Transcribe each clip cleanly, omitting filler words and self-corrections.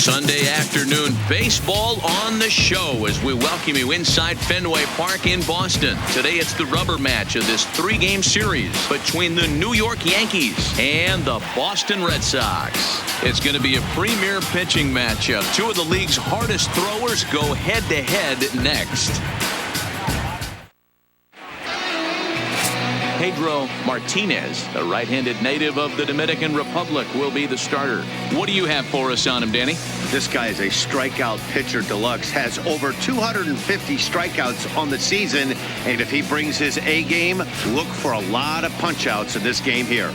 Sunday afternoon baseball on the show as we welcome you inside Fenway Park in Boston. Today it's the rubber match of this three-game series between the New York Yankees and the Boston Red Sox. It's going to be a premier pitching matchup. Two of the league's hardest throwers go head-to-head next. Pedro Martinez, a right-handed native of the Dominican Republic, will be the starter. What do you have for us on him, Danny? This guy is a strikeout pitcher deluxe, has over 250 strikeouts on the season, and if he brings his A game, look for a lot of punch-outs in this game here.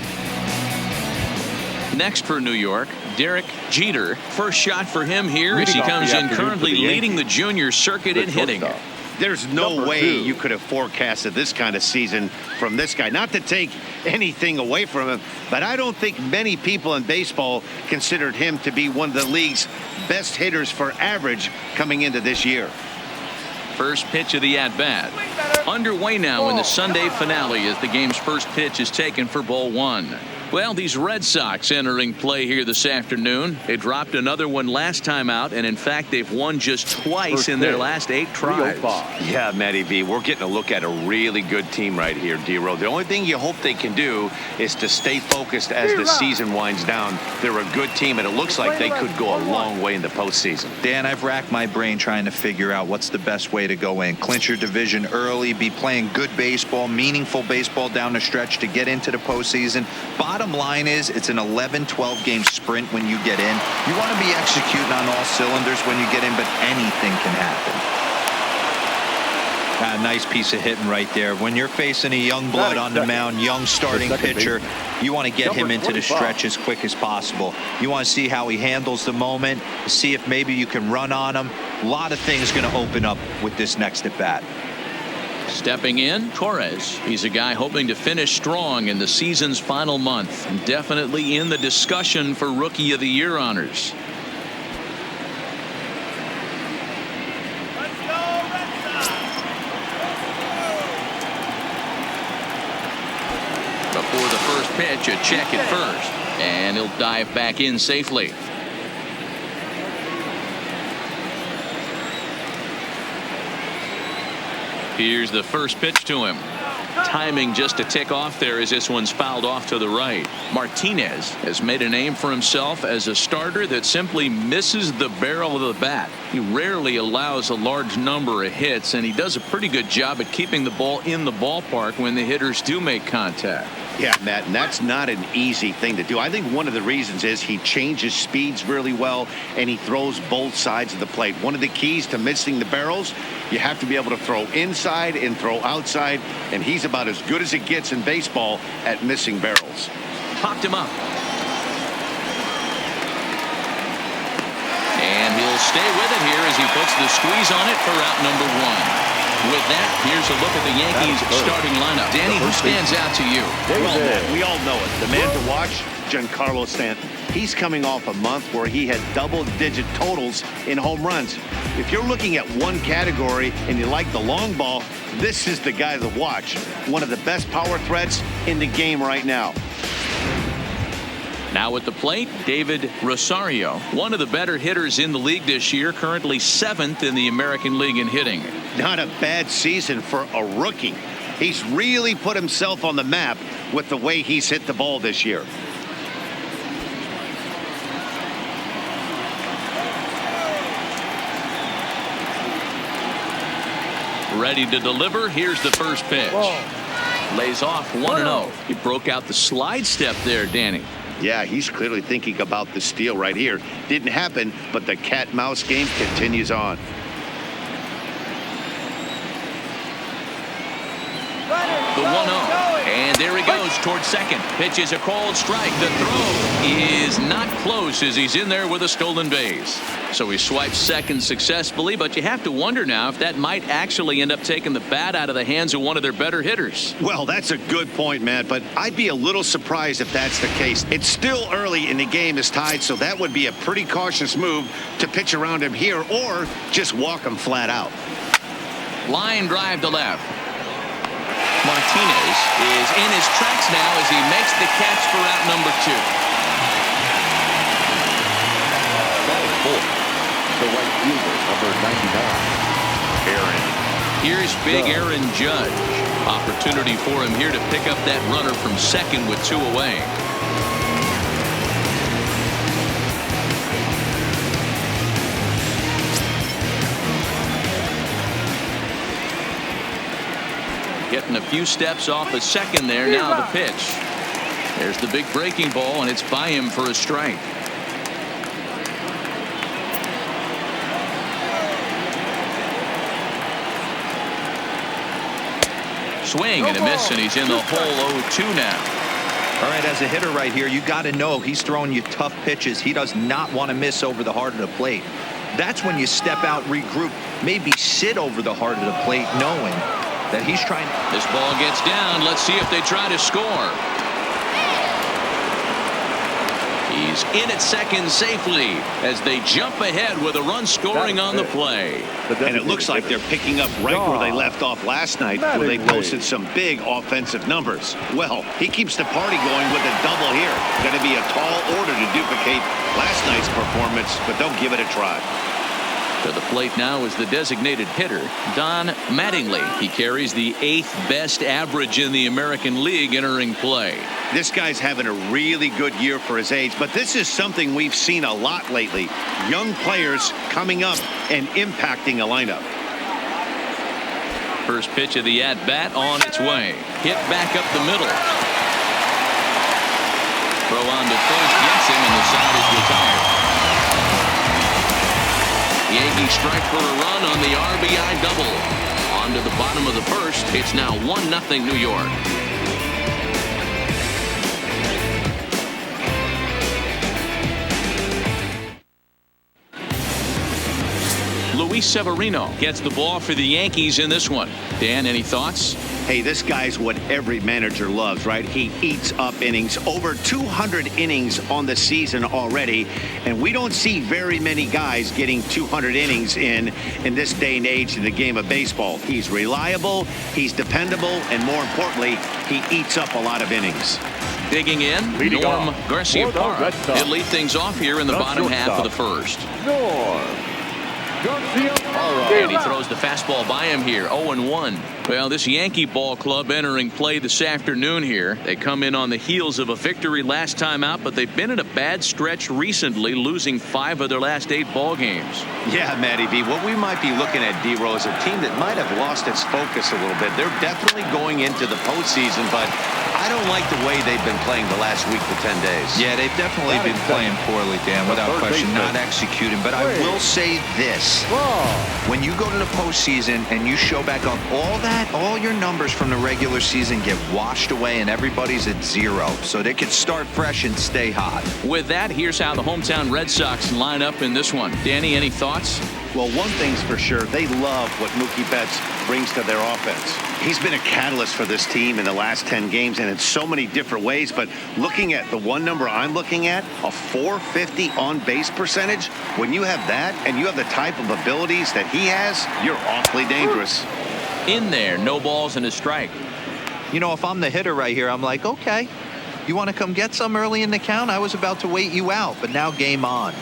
Next for New York, Derek Jeter. First shot for him here as he comes in currently leading the junior circuit in hitting. There's no way you could have forecasted this kind of season from this guy. Not to take anything away from him, but I don't think many people in baseball considered him to be one of the league's best hitters for average coming into this year. First pitch of the at-bat. Underway now in the Sunday finale as the game's first pitch is taken for ball one. Well, these Red Sox entering play here this afternoon. They dropped another one last time out, and in fact, they've won just twice in their last 8 tries. Yeah, Matty B, we're getting a look at a really good team right here, D-Row. The only thing you hope they can do is to stay focused as the season winds down. They're a good team, and it looks like they could go a long way in the postseason. Dan, I've racked my brain trying to figure out what's the best way to go in. Clinch your division early, be playing good baseball, meaningful baseball down the stretch to get into the postseason. Bottom line is it's an 11-12 game sprint when you get in. You want to be executing on all cylinders when you get in, but anything can happen. Nice piece of hitting right there. When you're facing a young blood on the mound, young starting pitcher, you want to get him into the stretch as quick as possible. You want to see how he handles the moment, see if maybe you can run on him. A lot of things going to open up with this next at bat. Stepping in, Torres. He's a guy hoping to finish strong in the season's final month. And definitely in the discussion for Rookie of the Year honors. Before the first pitch, a check at first. And he'll dive back in safely. Here's the first pitch to him. Timing just a tick off there as this one's fouled off to the right. Martinez has made a name for himself as a starter that simply misses the barrel of the bat. He rarely allows a large number of hits, and he does a pretty good job at keeping the ball in the ballpark when the hitters do make contact. Yeah, Matt, and that's not an easy thing to do. I think one of the reasons is he changes speeds really well, and he throws both sides of the plate. One of the keys to missing the barrels, you have to be able to throw inside and throw outside, and he's about as good as it gets in baseball at missing barrels. Popped him up. And he'll stay with it here as he puts the squeeze on it for out number one. With that, here's a look at the Yankees starting lineup. Danny, who stands out to you? Well, Matt, we all know it. The man to watch, Giancarlo Stanton. He's coming off a month where he had double-digit totals in home runs. If you're looking at one category and you like the long ball, this is the guy to watch. One of the best power threats in the game right now. Now at the plate, David Rosario, one of the better hitters in the league this year, currently 7th in the American League in hitting. Not a bad season for a rookie. He's really put himself on the map with the way he's hit the ball this year. Ready to deliver. Here's the first pitch. Lays off 1-0. He broke out the slide step there, Danny. Yeah, he's clearly thinking about the steal right here. Didn't happen, but the cat-mouse game continues on. The 1-0. And there he goes towards second. Pitch is a called strike. The throw is not close as he's in there with a stolen base. So he swipes second successfully, but you have to wonder now if that might actually end up taking the bat out of the hands of one of their better hitters. Well, that's a good point, Matt, but I'd be a little surprised if that's the case. It's still early and the game is tied, so that would be a pretty cautious move to pitch around him here or just walk him flat out. Line drive to left. Martinez is in his tracks now as he makes the catch for out number 2. the right fielder, number 99. Aaron. Here's big Aaron Judge. Opportunity for him here to pick up that runner from second with 2 away. Getting a few steps off a second there. Now the pitch. There's the big breaking ball, and it's by him for a strike. Swing and a miss, and he's in the hole 0-2 now. All right, as a hitter right here, you got to know he's throwing you tough pitches. He does not want to miss over the heart of the plate. That's when you step out, regroup, maybe sit over the heart of the plate, knowing that he's trying. This ball gets down. Let's see if they try to score. He's in at second safely as they jump ahead with a run scoring on the play. And it looks like they're picking up right where they left off last night, where they posted some big offensive numbers. Well, he keeps the party going with a double here. Going to be a tall order to duplicate last night's performance, but they'll give it a try. To the plate now is the designated hitter, Don Mattingly. He carries the 8th best average in the American League entering play. This guy's having a really good year for his age, but this is something we've seen a lot lately. Young players coming up and impacting a lineup. First pitch of the at-bat on its way. Hit back up the middle. Throw on to first gets him, and the side is retired. Yankees strike for a run on the RBI double. On to the bottom of the first. It's now 1-0 New York. Luis Severino gets the ball for the Yankees in this one. Dan, any thoughts? Hey, this guy's what every manager loves, right? He eats up innings. Over 200 innings on the season already. And we don't see very many guys getting 200 innings in this day and age in the game of baseball. He's reliable, he's dependable, and more importantly, he eats up a lot of innings. Digging in, Norm Garcia-Parra. He'll lead things off here in the bottom half of the first. And he throws the fastball by him here. 0-1. Well, this Yankee ball club entering play this afternoon here. They come in on the heels of a victory last time out, but they've been in a bad stretch recently, losing 5 of their last 8 ball games. Yeah, Matty B. What we might be looking at, D-Row, is a team that might have lost its focus a little bit. They're definitely going into the postseason, but I don't like the way they've been playing the last week to 10 days. Yeah, they've definitely been playing poorly, Dan, without question, not executing. But I will say this. When you go to the postseason and you show back up all your numbers from the regular season get washed away and everybody's at 0. So they could start fresh and stay hot. With that, here's how the hometown Red Sox line up in this one. Danny, any thoughts? Well, one thing's for sure, they love what Mookie Betts brings to their offense. He's been a catalyst for this team in the last 10 games, and in so many different ways. But looking at the one number I'm looking at, a 450 on-base percentage, when you have that and you have the type of abilities that he has, you're awfully dangerous. In there, no balls and a strike. You know, if I'm the hitter right here, I'm like, okay, you want to come get some early in the count? I was about to wait you out, but now game on.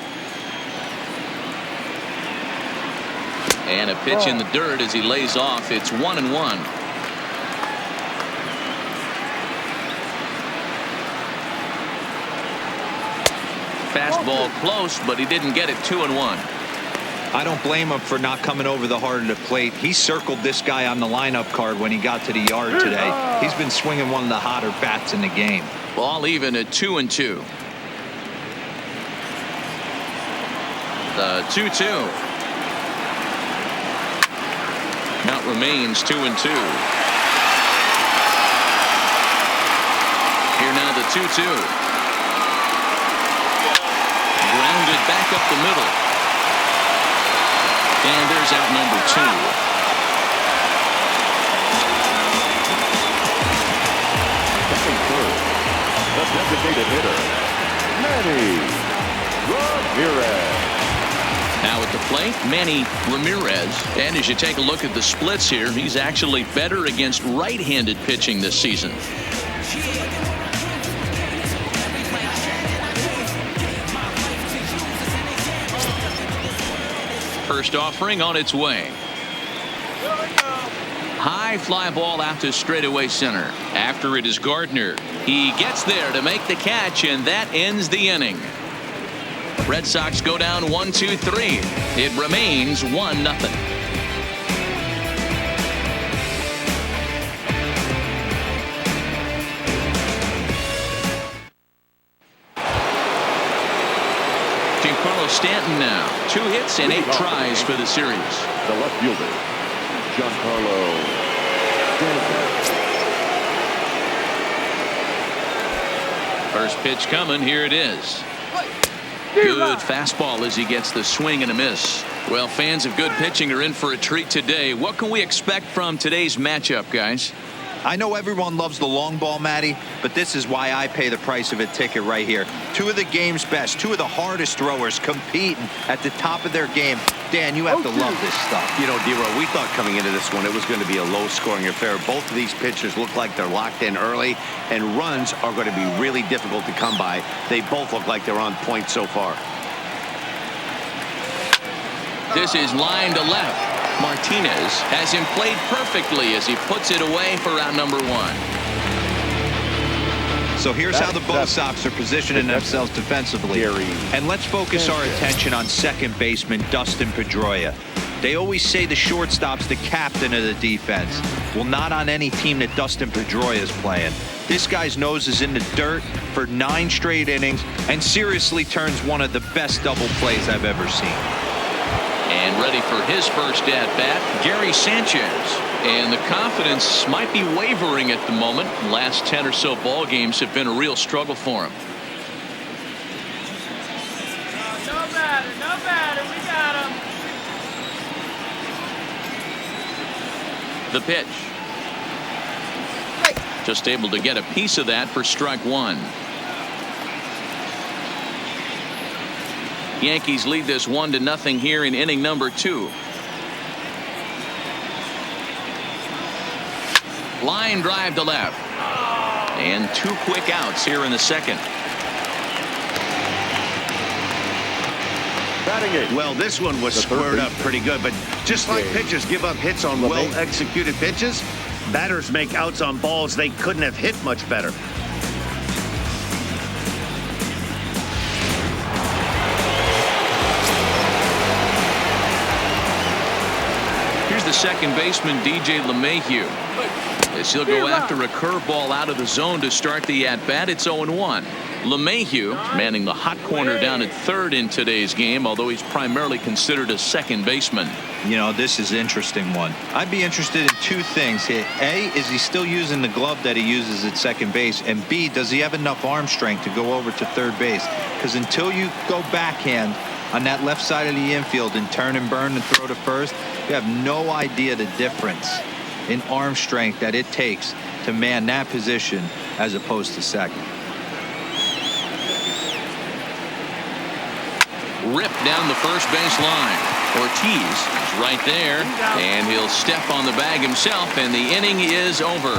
And a pitch in the dirt as he lays off. It's 1-1. Fastball close, but he didn't get it. 2-1. I don't blame him for not coming over the heart of the plate. He circled this guy on the lineup card when he got to the yard today. He's been swinging one of the hotter bats in the game. Ball even at 2-2. The 2-2. Count remains 2-2. Here now the 2-2. Grounded back up the middle. And there's out number 2. Batting third, the designated hitter, Manny Ramirez. Now at the plate, Manny Ramirez. And as you take a look at the splits here, he's actually better against right-handed pitching this season. first offering on its way. High fly ball out to straightaway center. After it is Gardner. He gets there to make the catch, and that ends the inning. Red Sox go down 1-2-3. It remains 1-0. Stanton now. 2 hits and 8 tries for the series. The left fielder, Giancarlo Stanton. First pitch coming. Here it is. Good fastball as he gets the swing and a miss. Well, fans of good pitching are in for a treat today. What can we expect from today's matchup, guys? I know everyone loves the long ball, Matty, but this is why I pay the price of a ticket right here. 2 of the game's best, 2 of the hardest throwers competing at the top of their game. Dan, you have to love this stuff. You know, D-Row, we thought coming into this one it was going to be a low-scoring affair. Both of these pitchers look like they're locked in early, and runs are going to be really difficult to come by. They both look like they're on point so far. This is line to left. Martinez has him played perfectly as he puts it away for out number 1. So here's how the BOS Sox are positioning themselves defensively. And let's focus our attention on second baseman Dustin Pedroia. They always say the shortstop's the captain of the defense. Well, not on any team that Dustin Pedroia is playing. This guy's nose is in the dirt for 9 straight innings and seriously turns one of the best double plays I've ever seen. And ready for his first at-bat, Gary Sanchez. And the confidence might be wavering at the moment. Last 10 or so ball games have been a real struggle for him. No matter, we got him. The pitch. Just able to get a piece of that for strike 1. Yankees lead this 1-0 here in inning number 2. Line drive to left. And 2 quick outs here in the second. Well, this one was squared up pretty good, but just like pitchers give up hits on well-executed pitches, batters make outs on balls they couldn't have hit much better. The second baseman, DJ LeMahieu, as he'll go after a curveball out of the zone to start the at-bat. It's 0-1. LeMahieu manning the hot corner down at third in today's game, although he's primarily considered a second baseman. You know, this is an interesting one. I'd be interested in 2 things here. A, is he still using the glove that he uses at second base? And B, does he have enough arm strength to go over to third base? Because until you go backhand on that left side of the infield and turn and burn and throw to first, you have no idea the difference in arm strength that it takes to man that position as opposed to second. Ripped down the first base line. Ortiz is right there, and he'll step on the bag himself, and the inning is over.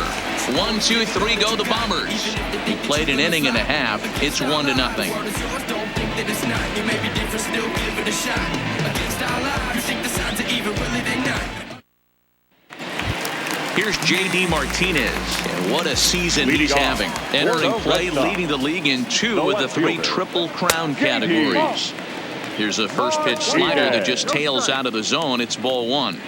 1-2-3 go the Bombers. He played an inning and a half. It's 1-0. Here's J.D. Martinez, and what a season he's having. Entering play, leading the league in 2 of the 3 Triple Crown categories. Here's a first pitch slider that just tails out of the zone. It's ball 1.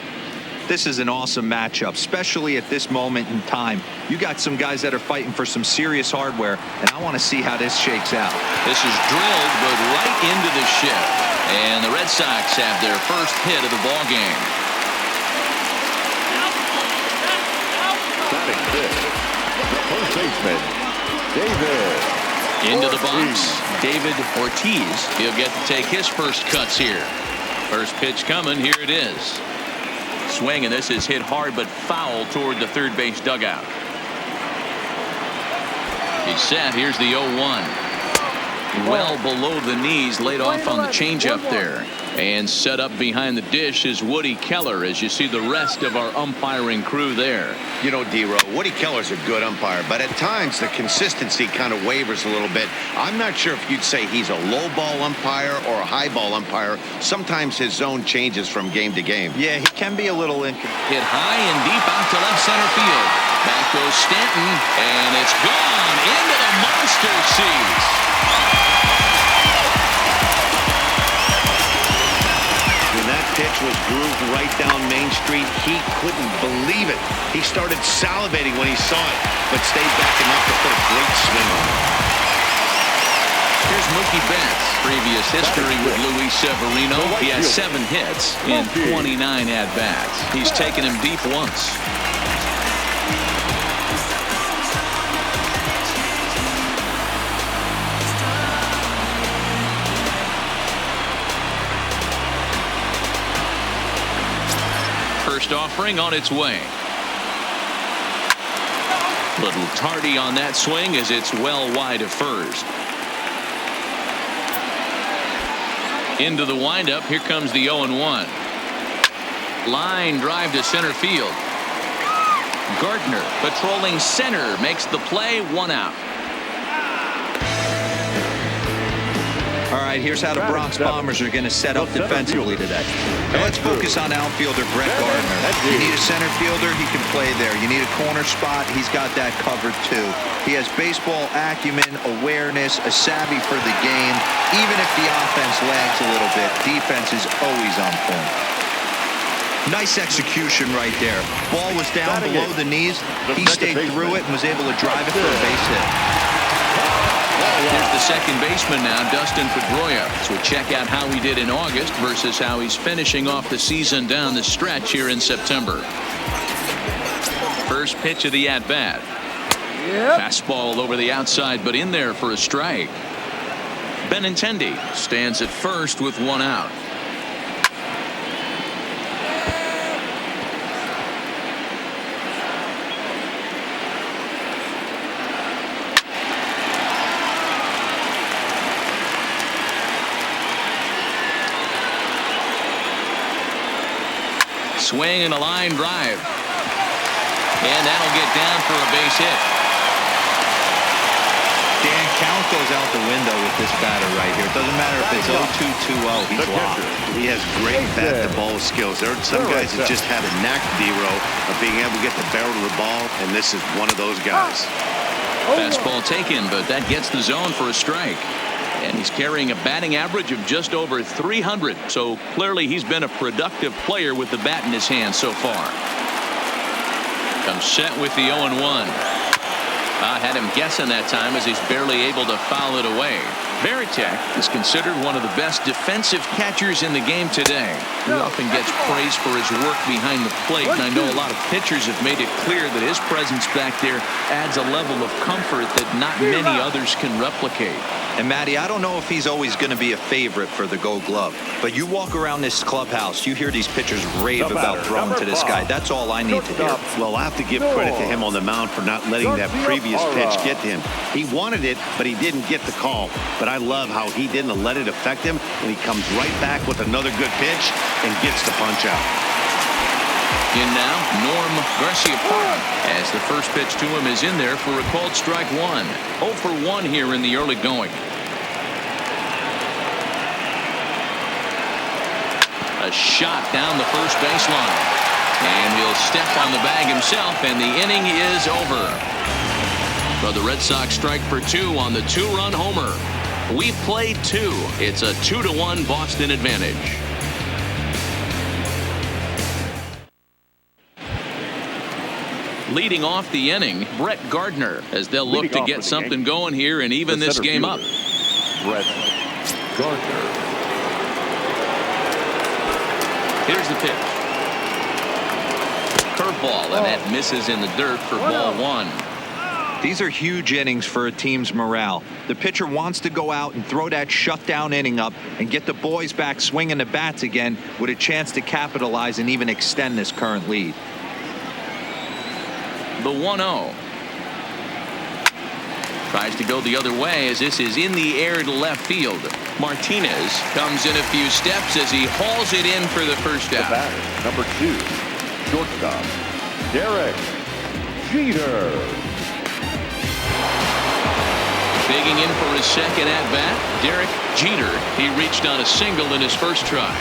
This is an awesome matchup, especially at this moment in time. You got some guys that are fighting for some serious hardware, and I want to see how this shakes out. This is drilled, but right into the shift. And the Red Sox have their first hit of the ball game. Batting fifth, the first baseman, David Into the box, David Ortiz. He'll get to take his first cuts here. First pitch coming. Here it is. Swing, and this is hit hard but foul toward the third base dugout. He's set. Here's the 0-1. well below the knees, laid off on the changeup there. And set up behind the dish is Woody Keller, as you see the rest of our umpiring crew there. You know, D-Row, Woody Keller's a good umpire, but at times the consistency kind of wavers a little bit. I'm not sure if you'd say he's a low ball umpire or a high ball umpire. Sometimes his zone changes from game to game. Yeah, he can be a little hit high and deep out to left center field. Back goes Stanton, and it's gone into the monster seats. When that pitch was grooved right down Main Street, he couldn't believe it. He started salivating when he saw it, but stayed back enough to put a great swing on it. Here's Mookie Betts. Previous history with Luis Severino. He has 7 hits in 29 at-bats. He's taken him deep once. First offering on its way. Little tardy on that swing as it's well wide of first. Into the windup. Here comes the 0-1. Line drive to center field. Gardner patrolling center makes the play. 1 out. All right, here's how the Bronx Bombers are going to set up defensively today. Now let's focus on outfielder Brett Gardner. You need a center fielder, he can play there. You need a corner spot, he's got that covered too. He has baseball acumen, awareness, a savvy for the game. Even if the offense lags a little bit, defense is always on point. Nice execution right there. Ball was down below the knees. He stayed through it and was able to drive it for a base hit. Here's the second baseman now, Dustin Pedroia. So we'll check out how he did in August versus how he's finishing off the season down the stretch here in September. First pitch of the at-bat. Fastball over the outside, but in there for a strike. Benintendi stands at first with 1 out. Swing and a line drive. And that'll get down for a base hit. Dan, count goes out the window with this batter right here. It doesn't matter if it's 0-2, 2-0. He's locked. He has great bat-to-ball skills. There are some guys that just have a knack, D-Row, of being able to get the barrel of the ball, and this is one of those guys. Fastball taken, but that gets the zone for a strike. And he's carrying a batting average of just over 300. So clearly he's been a productive player with the bat in his hand so far. Comes set with the 0-1. I had him guessing that time as he's barely able to foul it away. Varitek is considered one of the best defensive catchers in the game today. He often gets praise for his work behind the plate, and I know a lot of pitchers have made it clear that his presence back there adds a level of comfort that not many others can replicate. And Matty, I don't know if he's always going to be a favorite for the Gold Glove, but you walk around this clubhouse, you hear these pitchers rave about throwing to this guy. That's all I need to hear. Well, I have to give credit to him on the mound for not letting that previous pitch get to him. He wanted it, but he didn't get the call. But I love how he didn't let it affect him, and he comes right back with another good pitch and gets the punch out. In now, Norm Garciaparra, as the first pitch to him is in there for a called strike 1. 0 for 1 here in the early going. A shot down the first baseline. And he'll step on the bag himself, and the inning is over. But the Red Sox strike for 2 on the 2-run homer. We played 2. It's a 2-1 Boston advantage. Leading off the inning, Brett Gardner, as they'll look to get something going here and even this game up. Brett Gardner. Here's the pitch. Curveball, and that misses in the dirt for ball 1. These are huge innings for a team's morale. The pitcher wants to go out and throw that shutdown inning up and get the boys back swinging the bats again with a chance to capitalize and even extend this current lead. The 1-0. Tries to go the other way as this is in the air to left field. Martinez comes in a few steps as he hauls it in for the first out. The batter, number 2, shortstop, Derek Jeter. Digging in for his second at-bat, Derek Jeter. He reached on a single in his first try.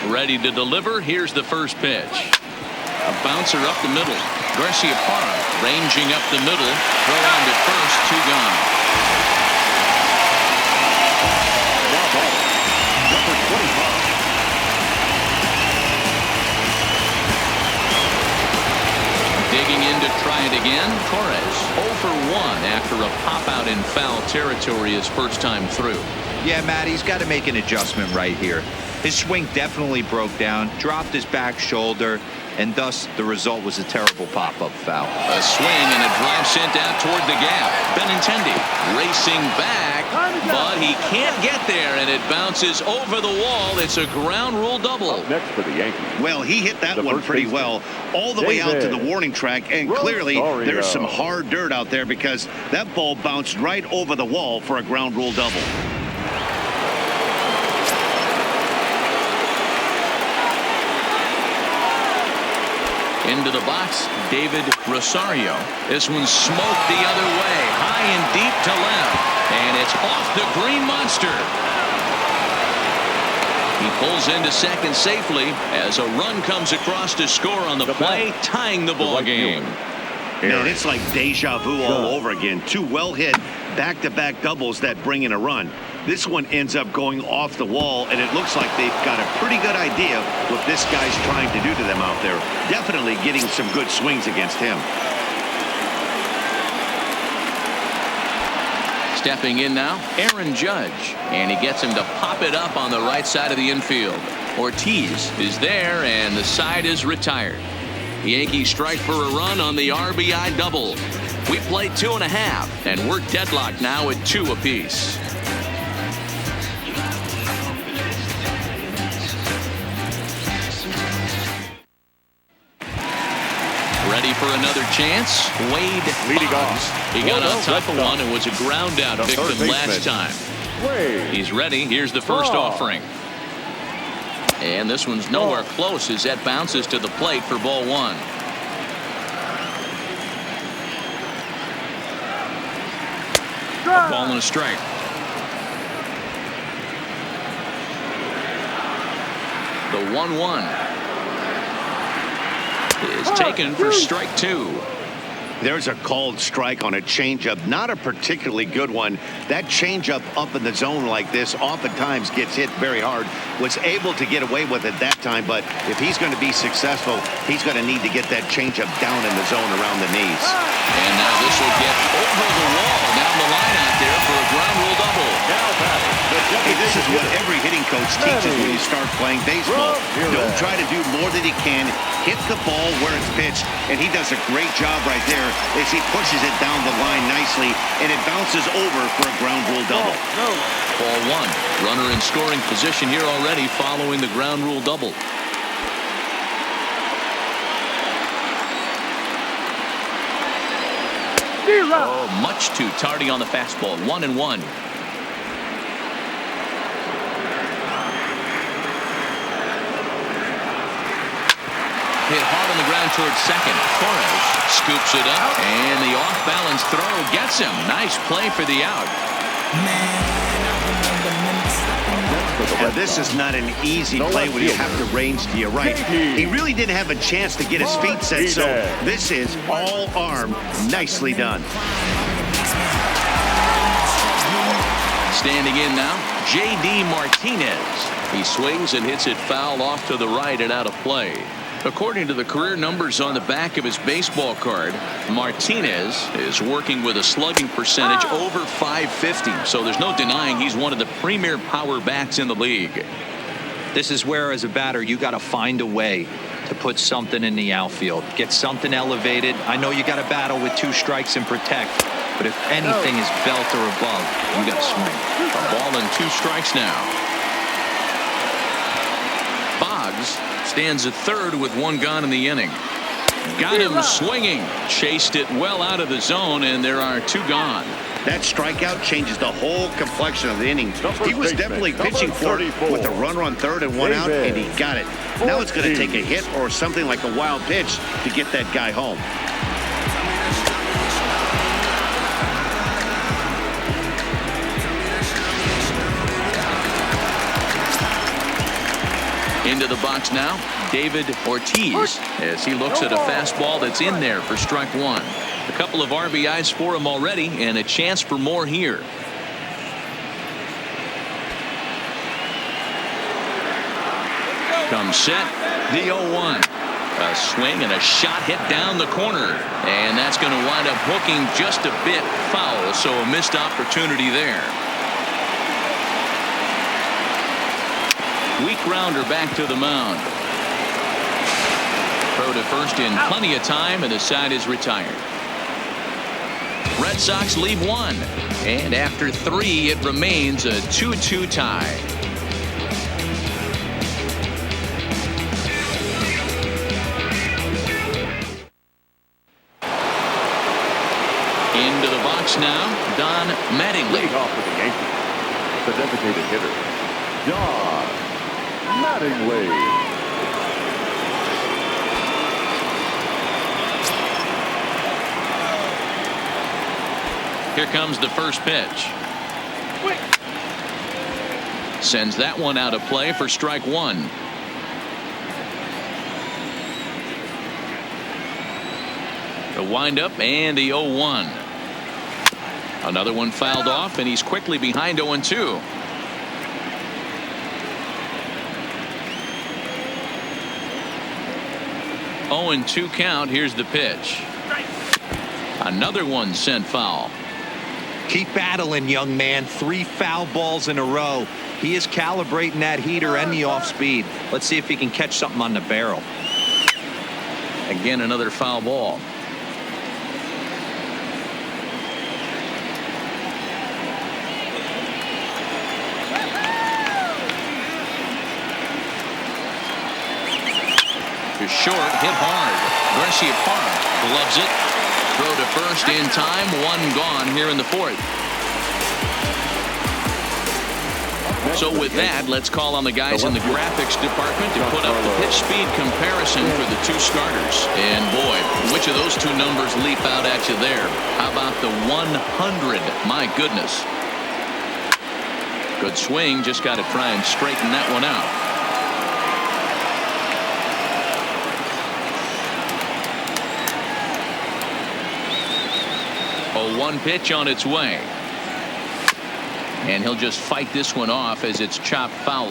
Ready to deliver. Here's the first pitch. A bouncer up the middle. Garciaparra ranging up the middle. Throw on to first. 2 gone. Now batter, number 25. Digging in to try it again. Torres 0 for 1 after a pop out in foul territory his first time through. Yeah, Matt, he's got to make an adjustment right here. His swing definitely broke down, dropped his back shoulder, and thus the result was a terrible pop-up foul. A swing and a drive sent out toward the gap. Benintendi racing back, but he can't get there, and it bounces over the wall. It's a ground rule double. Up next for the Yankees. Well, he hit that The one first pretty baseman, well, all the way out to the David warning track, and clearly there's some hard dirt out there because that ball bounced right over the wall for a ground rule double. Into the box, David Rosario. This one's smoked the other way, high and deep to left, and it's off the green monster. He pulls into second safely as a run comes across to score on the play, tying the ball game. Man, it's like deja vu all over again. 2 well-hit back-to-back doubles that bring in a run. This one ends up going off the wall, and it looks like they've got a pretty good idea what this guy's trying to do to them out there. Definitely getting some good swings against him. Stepping in now, Aaron Judge, and he gets him to pop it up on the right side of the infield. Ortiz is there, and the side is retired. The Yankees strike for a run on the RBI double. We played 2.5, and we're deadlocked now at 2 apiece. Ready for another chance? Wade Leading Boggs. off. He got on top of Shortstop. one and was a ground out The victim third last baseman, time. Wade He's ready. Here's the first Boggs. offering. And this one's nowhere close as that bounces to the plate for ball 1. A ball and a strike. The 1-1 is taken for strike 2. There's a called strike on a changeup, not a particularly good one. That changeup up in the zone like this oftentimes gets hit very hard. Was able to get away with it that time, but if he's going to be successful, he's going to need to get that changeup down in the zone around the knees. And now this will get over the wall down the line out there for a ground rule double. now batting. Hey, this is what every hitting coach teaches when you start playing baseball. Don't try to do more than he can. Hit the ball where it's pitched, and he does a great job right there as he pushes it down the line nicely, and it bounces over for a ground rule double. Ball 1. Runner in scoring position here already following the ground rule double. Oh, much too tardy on the fastball. 1-1. Hit hard on the ground towards second. Torres scoops it up, and the off-balance throw gets him. Nice play for the out. Now, this is not an easy play when you have to range to your right. He really didn't have a chance to get his feet set, so this is all arm. Nicely done. Standing in now, J.D. Martinez. He swings and hits it foul off to the right and out of play. According to the career numbers on the back of his baseball card, Martinez is working with a slugging percentage over .550, so there's no denying he's one of the premier power bats in the league. This is where, as a batter, you got to find a way to put something in the outfield, get something elevated. I know you got to battle with 2 strikes and protect, but if anything is belt or above, you got to swing. A ball and 2 strikes now. Boggs stands at third with 1 gone in the inning. Got him swinging. Chased it well out of the zone, and there are 2 gone. That strikeout changes the whole complexion of the inning. He was definitely pitching for it with a runner on third and 1 out, and he got it. Now it's going to take a hit or something like a wild pitch to get that guy home. Into the box now, David Ortiz, as he looks at a fastball that's in there for strike 1. A couple of RBIs for him already, and a chance for more here. Comes set, the 0-1. A swing and a shot hit down the corner, and that's going to wind up hooking just a bit foul, so a missed opportunity there. Weak grounder back to the mound. Throw to first in plenty of time, and the side is retired. Red Sox lead 1, and after 3 it remains a 2-2 tie. Into the box now, Don Mattingly. Leading off with the Yankees, the designated hitter, Don Mattingly. Here comes the first pitch. Sends that one out of play for strike 1. The windup and the 0-1. Another one fouled off, and he's quickly behind 0-2. Oh, and 2 count. Here's the pitch. Another one sent foul. Keep battling, young man. 3 foul balls in a row. He is calibrating that heater and the off speed. Let's see if he can catch something on the barrel. Again, another foul ball. To short, hit hard. Garcia Parra gloves it. Throw to first in time. 1 gone here in the 4th. So with that, let's call on the guys in the graphics department to put up the pitch speed comparison for the 2 starters. And boy, which of those 2 numbers leap out at you there? How about the 100? My goodness. Good swing. Just got to try and straighten that one out. A 1 pitch on its way. And he'll just fight this one off as it's chopped foul.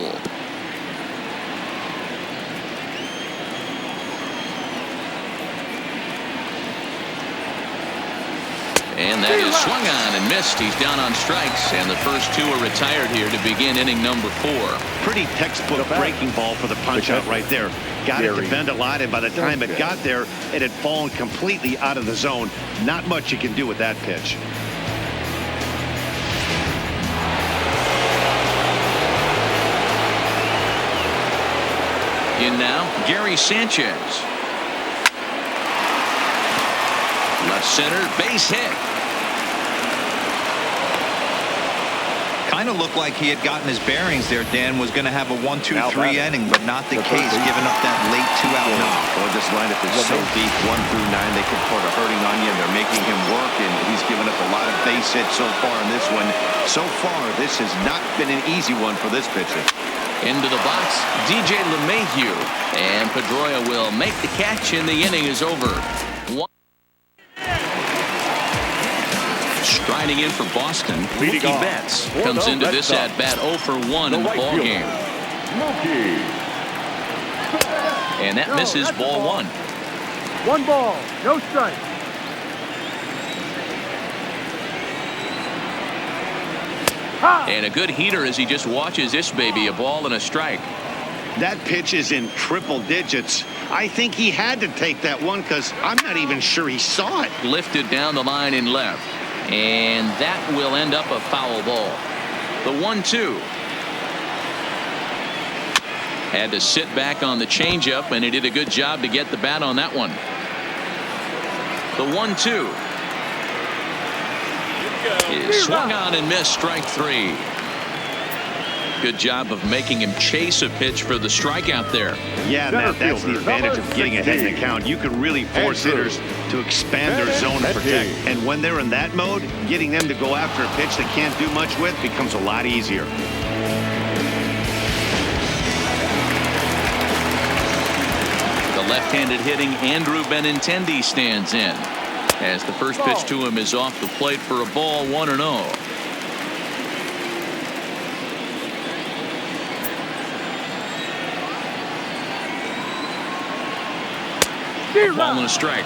And that is swung on and missed. He's down on strikes, and the first 2 are retired here to begin inning number 4. Pretty textbook breaking ball for the punch out right there. Got it to bend a lot, and by the time it got there, it had fallen completely out of the zone. Not much you can do with that pitch. In now, Gary Sanchez. Left center, base hit. Kind of looked like he had gotten his bearings there. Dan was going to have a 1-2-3 inning, but not the case, giving up that late 2-out knock. Well, this lineup is so deep, 1 through 9, they can put a hurting on you, and they're making him work, and he's given up a lot of base hits so far in this one. So far, this has not been an easy one for this pitcher. Into the box, DJ LeMahieu, and Pedroia will make the catch, and the inning is over. Striding in for Boston, Mookie Betts comes into this at bat 0 for 1 in the ball game. And that misses ball 1. 1 ball, no strike. And a good heater as he just watches this baby, a ball and a strike. That pitch is in triple digits. I think he had to take that one because I'm not even sure he saw it. Lifted down the line in left. And that will end up a foul ball. The 1-2. Had to sit back on the changeup, and he did a good job to get the bat on that one. The 1-2 is swung on and missed. Strike 3. Good job of making him chase a pitch for the strikeout there. Yeah, Matt, that's the advantage of getting ahead in the count. You can really force hitters to expand their zone to protect. And when they're in that mode, getting them to go after a pitch they can't do much with becomes a lot easier. The left-handed hitting Andrew Benintendi stands in as the first pitch to him is off the plate for a ball. 1-0. Ball and a strike.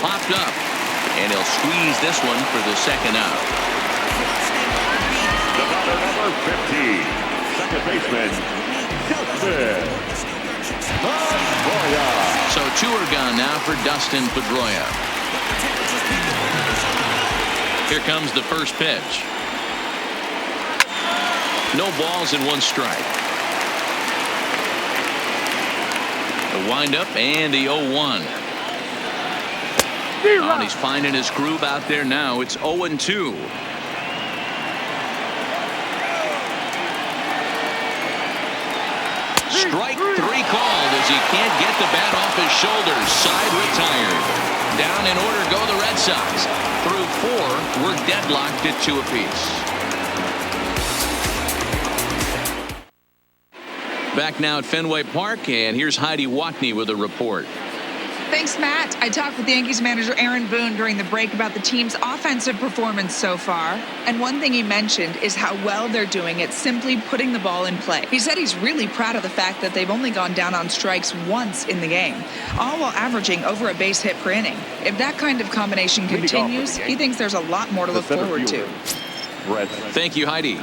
Popped up, and he'll squeeze this one for the second out. The batter, number 15, second baseman, Dustin Pedroia. So 2 are gone now for Dustin Pedroia. Here comes the first pitch. No balls and 1 strike. The windup and the 0-1. Oh, and he's finding his groove out there now. It's 0-2. Strike 3 called as he can't get the bat off his shoulders. Side retired. Down in order go the Red Sox. Through 4, we're deadlocked at 2 apiece. Back now at Fenway Park, and here's Heidi Watney with a report. Thanks, Matt. I talked with Yankees manager Aaron Boone during the break about the team's offensive performance so far. And one thing he mentioned is how well they're doing at simply putting the ball in play. He said he's really proud of the fact that they've only gone down on strikes once in the game, all while averaging over a base hit per inning. If that kind of combination continues, he thinks there's a lot more to look forward to. Thank you, Heidi.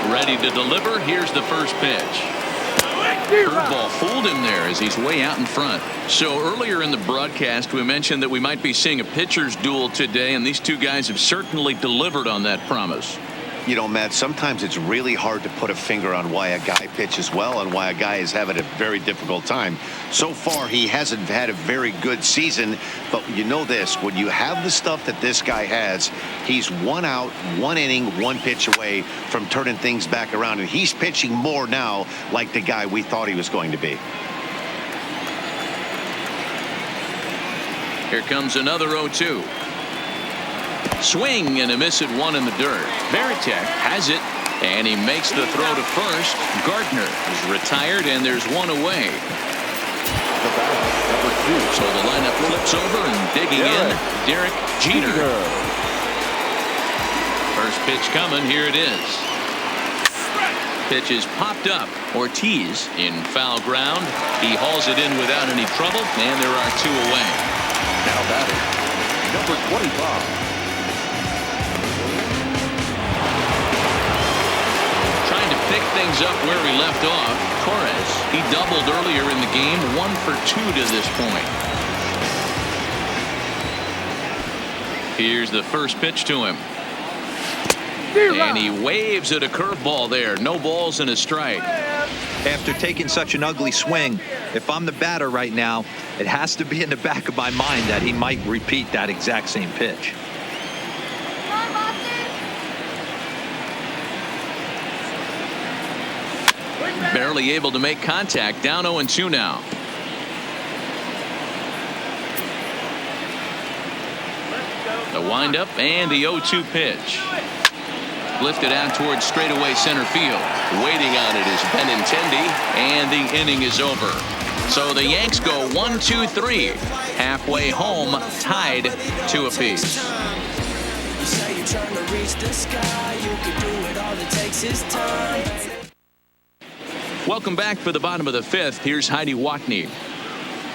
Ready to deliver. Here's the first pitch. Curveball fooled him there as he's way out in front. So earlier in the broadcast, we mentioned that we might be seeing a pitcher's duel today, and these 2 guys have certainly delivered on that promise. You know, Matt, sometimes it's really hard to put a finger on why a guy pitches well and why a guy is having a very difficult time. So far, he hasn't had a very good season, but you know this, when you have the stuff that this guy has, he's 1 out, 1 inning, 1 pitch away from turning things back around, and he's pitching more now like the guy we thought he was going to be. Here comes another 0-2. Swing and a miss at 1 in the dirt. Varitek has it, and he makes the throw to first. Gardner is retired, and there's 1 away. So the lineup flips over, and digging in, Derek Jeter. First pitch coming. Here it is. Pitch is popped up. Ortiz in foul ground. He hauls it in without any trouble, and there are 2 away. Now batting, number 25. Pick things up where we left off. Torres, he doubled earlier in the game, 1 for 2 to this point. Here's the first pitch to him. And he waves at a curveball there. No balls and a strike. After taking such an ugly swing, if I'm the batter right now, it has to be in the back of my mind that he might repeat that exact same pitch. Barely able to make contact. Down 0-2 now. The windup and the 0-2 pitch. Lifted out towards straightaway center field. Waiting on it is Benintendi, and the inning is over. So the Yanks go 1-2-3. Halfway home, tied 2 apiece. Welcome back for the bottom of the 5th. Here's Heidi Watney.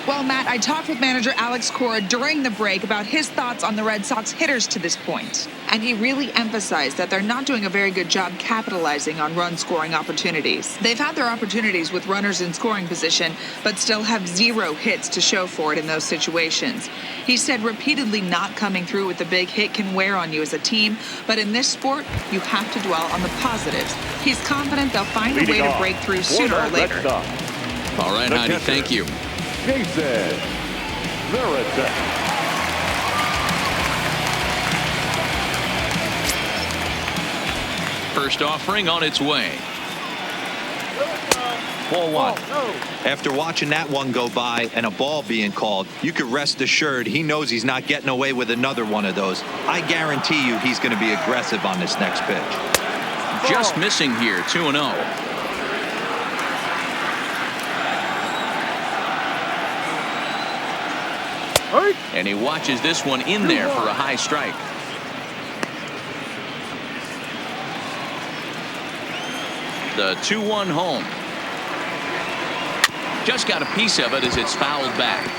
Well, Matt, I talked with manager Alex Cora during the break about his thoughts on the Red Sox hitters to this point. And he really emphasized that they're not doing a very good job capitalizing on run-scoring opportunities. They've had their opportunities with runners in scoring position, but still have 0 hits to show for it in those situations. He said repeatedly not coming through with a big hit can wear on you as a team, but in this sport, you have to dwell on the positives. He's confident they'll find a way to break through sooner or later. All right, Heidi, thank you. Jason Veritek. First offering on its way. Ball 1. After watching that one go by and a ball being called, you could rest assured he knows he's not getting away with another one of those. I guarantee you he's going to be aggressive on this next pitch. Just missing here, 2-0. And he watches this one in there for a high strike. The 2-1 home. Just got a piece of it as it's fouled back.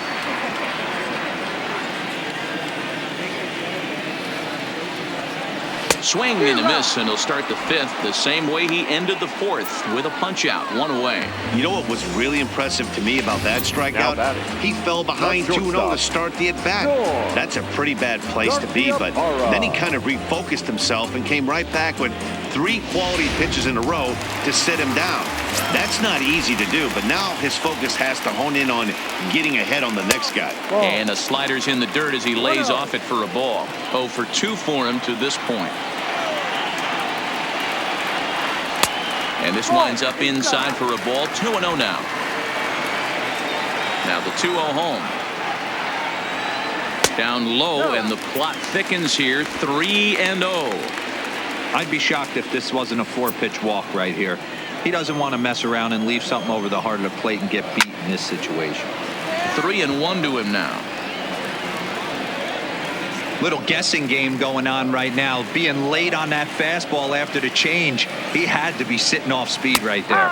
Swing and a miss, and he'll start the 5th the same way he ended the 4th with a punch out, 1 away. You know what was really impressive to me about that strikeout? He fell behind 2-0 to start the at-bat. That's a pretty bad place to be, but then he kind of refocused himself and came right back with 3 quality pitches in a row to sit him down. That's not easy to do, but now his focus has to hone in on getting ahead on the next guy. And the slider's in the dirt as he lays off it for a ball. 0 for 2 for him to this point. And this winds up inside for a ball. 2-0 now. Now the 2-0 home. Down low, and the plot thickens here. 3-0. I'd be shocked if this wasn't a 4-pitch walk right here. He doesn't want to mess around and leave something over the heart of the plate and get beat in this situation. 3-1 to him now. Little guessing game going on right now. Being late on that fastball after the change, he had to be sitting off speed right there.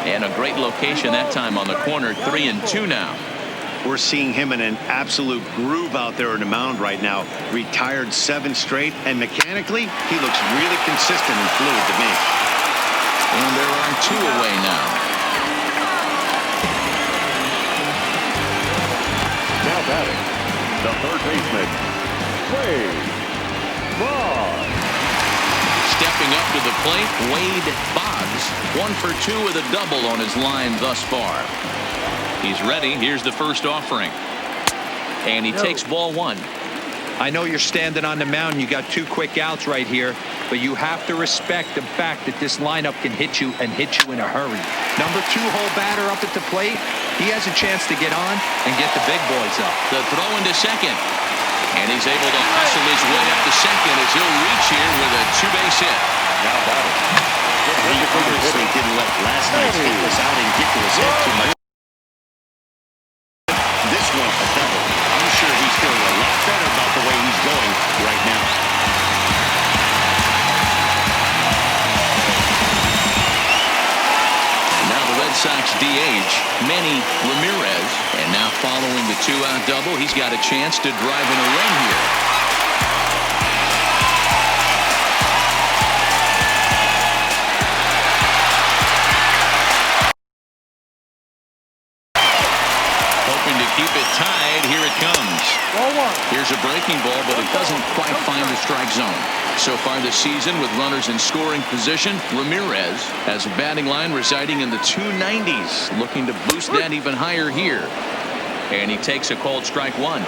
And a great location that time on the corner. 3-2 now. We're seeing him in an absolute groove out there in the mound right now. Retired 7 straight, and mechanically, he looks really consistent and fluid to me. And there are 2 away now. Now batting, the third baseman, Boggs. Stepping up to the plate, Wade Boggs. 1 for 2 with a double on his line thus far. He's ready. Here's the first offering. And he takes ball 1. I know you're standing on the mound. You got 2 quick outs right here, but you have to respect the fact that this lineup can hit you and hit you in a hurry. Number 2 hole batter up at the plate. He has a chance to get on and get the big boys up. The throw into second. And he's able to hustle his way up to second as he'll reach here with a 2-base hit. Now batting. He obviously didn't let last night's hitless outing get to his head too much. This one's a double. I'm sure he's feeling a lot better about the way he's going right now. Now the Red Sox DH, Manny Ramirez. And now following the 2-out double, he's got a chance to drive in a run here. Hoping to keep it tied. Here it comes. Here's a breaking ball, but it doesn't quite find the strike zone. So far this season, with runners in scoring position, Ramirez has a batting line residing in the 290s, looking to boost that even higher here. And he takes a called strike 1.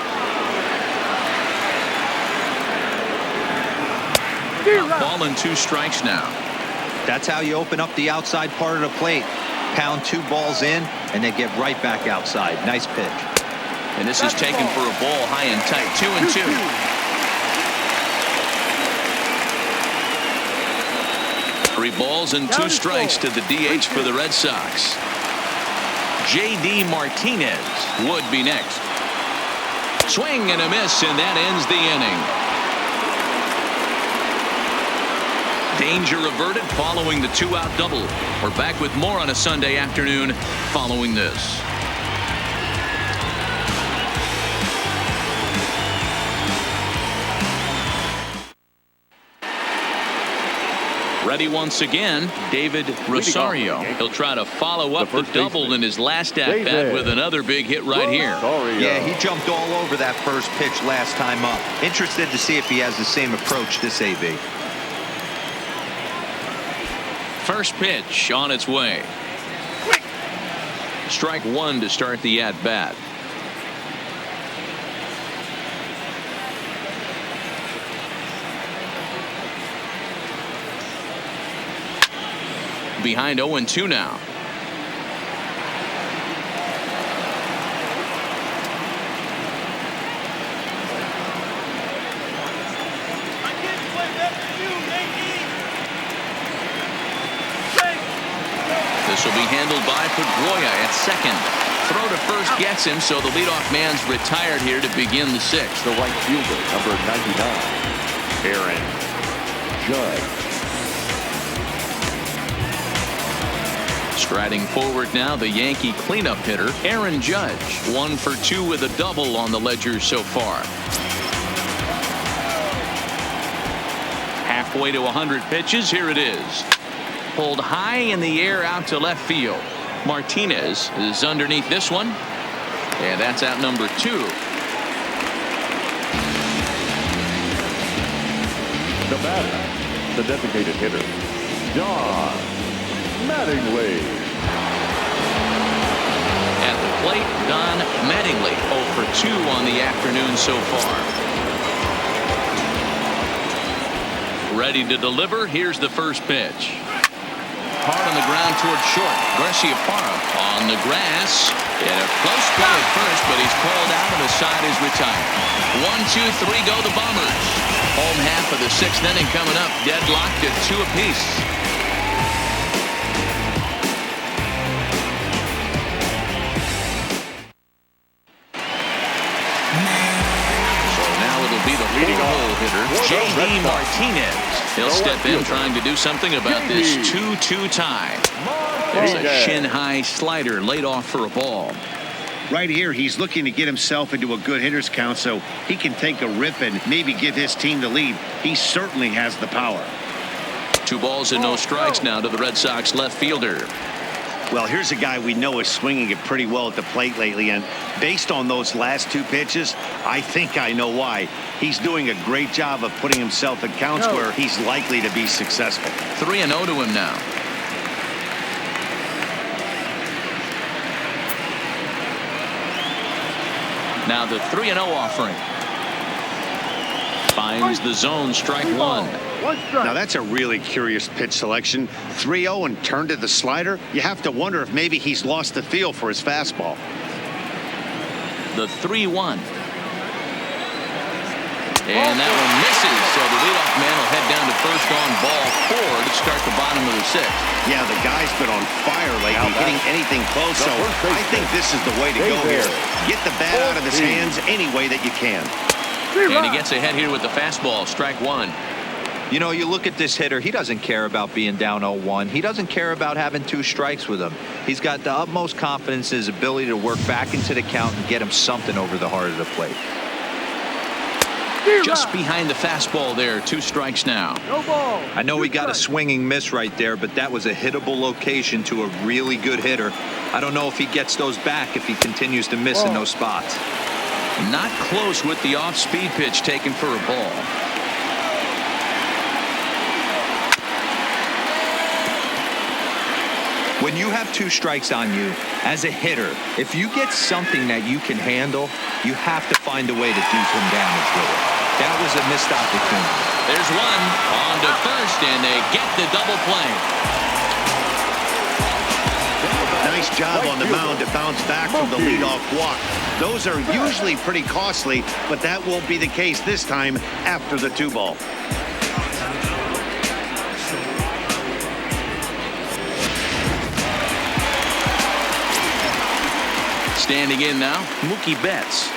Ball and 2 strikes now. That's how you open up the outside part of the plate. Pound 2 balls in, and they get right back outside. Nice pitch. And this is taken for a ball high and tight. 2-2. 3 balls and 2 strikes to the DH for the Red Sox. J.D. Martinez would be next. Swing and a miss, and that ends the inning. Danger averted following the 2-out double. We're back with more on a Sunday afternoon following this. Ready once again, David Rosario. He'll try to follow up the double in his last at-bat with another big hit right here. Yeah, he jumped all over that first pitch last time up. Interested to see if he has the same approach this AB. First pitch on its way. Strike one to start the at-bat. Behind 0-2 now. This will be handled by Pedroia at second. Throw to first gets him, so the leadoff man's retired here to begin the sixth. The right fielder, number 99, Aaron Judge. Striding forward now, the Yankee cleanup hitter, Aaron Judge. 1 for 2 with a double on the ledger so far. Halfway to 100 pitches. Here it is. Pulled high in the air out to left field. Martinez is underneath this one. And that's out number 2. The batter, the designated hitter, John Mattingly. At the plate, Don Mattingly 0 for 2 on the afternoon so far. Ready to deliver. Here's the first pitch. Hard on the ground toward short. Garciaparra on the grass. And a close play at first, but he's called out and the side is retired. 1, 2, 3 go the Bombers. Home half of the 6th inning coming up. Deadlocked at 2 apiece. Leading hole hitter, J.D. Martinez. He'll step in trying to do something about this 2-2 tie. There's a shin-high slider laid off for a ball. Right here, he's looking to get himself into a good hitter's count so he can take a rip and maybe give his team the lead. He certainly has the power. 2 balls and no strikes now to the Red Sox left fielder. Well, here's a guy we know is swinging it pretty well at the plate lately, and based on those last 2 pitches, I think I know why. He's doing a great job of putting himself in counts where he's likely to be successful. 3-0 to him now. Now the 3-0 offering. Finds the zone, strike 1. Now that's a really curious pitch selection. 3-0 and turned to the slider. You have to wonder if maybe he's lost the feel for his fastball. The 3-1. And that one misses, so the leadoff man will head down to first on ball 4 to start the bottom of the 6th. Yeah, the guy's been on fire lately, hitting anything close, so I think this is the way to go here. Get the bat out of his hands any way that you can. And he gets ahead here with the fastball, strike 1. You know, you look at this hitter, he doesn't care about being down 0-1. He doesn't care about having 2 strikes with him. He's got the utmost confidence in his ability to work back into the count and get him something over the heart of the plate. Just behind the fastball there, 2 strikes now. No ball. I know he got a swinging miss right there, but that was a hittable location to a really good hitter. I don't know if he gets those back if he continues to miss in those spots. Not close with the off-speed pitch taken for a ball. When you have 2 strikes on you, as a hitter, if you get something that you can handle, you have to find a way to do some damage with it. That was a missed opportunity. There's one on to first, and they get the double play. Nice job on the mound to bounce back from the leadoff walk. Those are usually pretty costly, but that won't be the case this time after the 2 ball. Standing in now, Mookie Betts.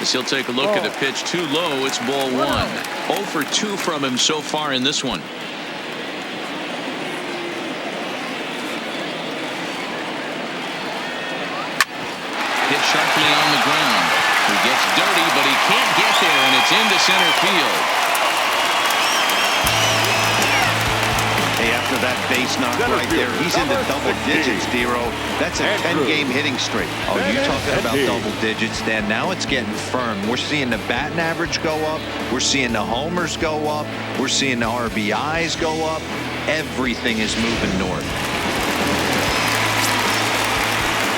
As he'll take a look at a pitch too low, it's ball 1. 0 for 2 from him so far in this one. Hit sharply on the ground. He gets dirty, but he can't get there, and it's into center field. after that base knock right there. He's in the double digits, Dero. That's a 10-game hitting streak. Oh, you're talking about double digits, Dan. Now it's getting firm. We're seeing the batting average go up. We're seeing the homers go up. We're seeing the RBIs go up. Everything is moving north.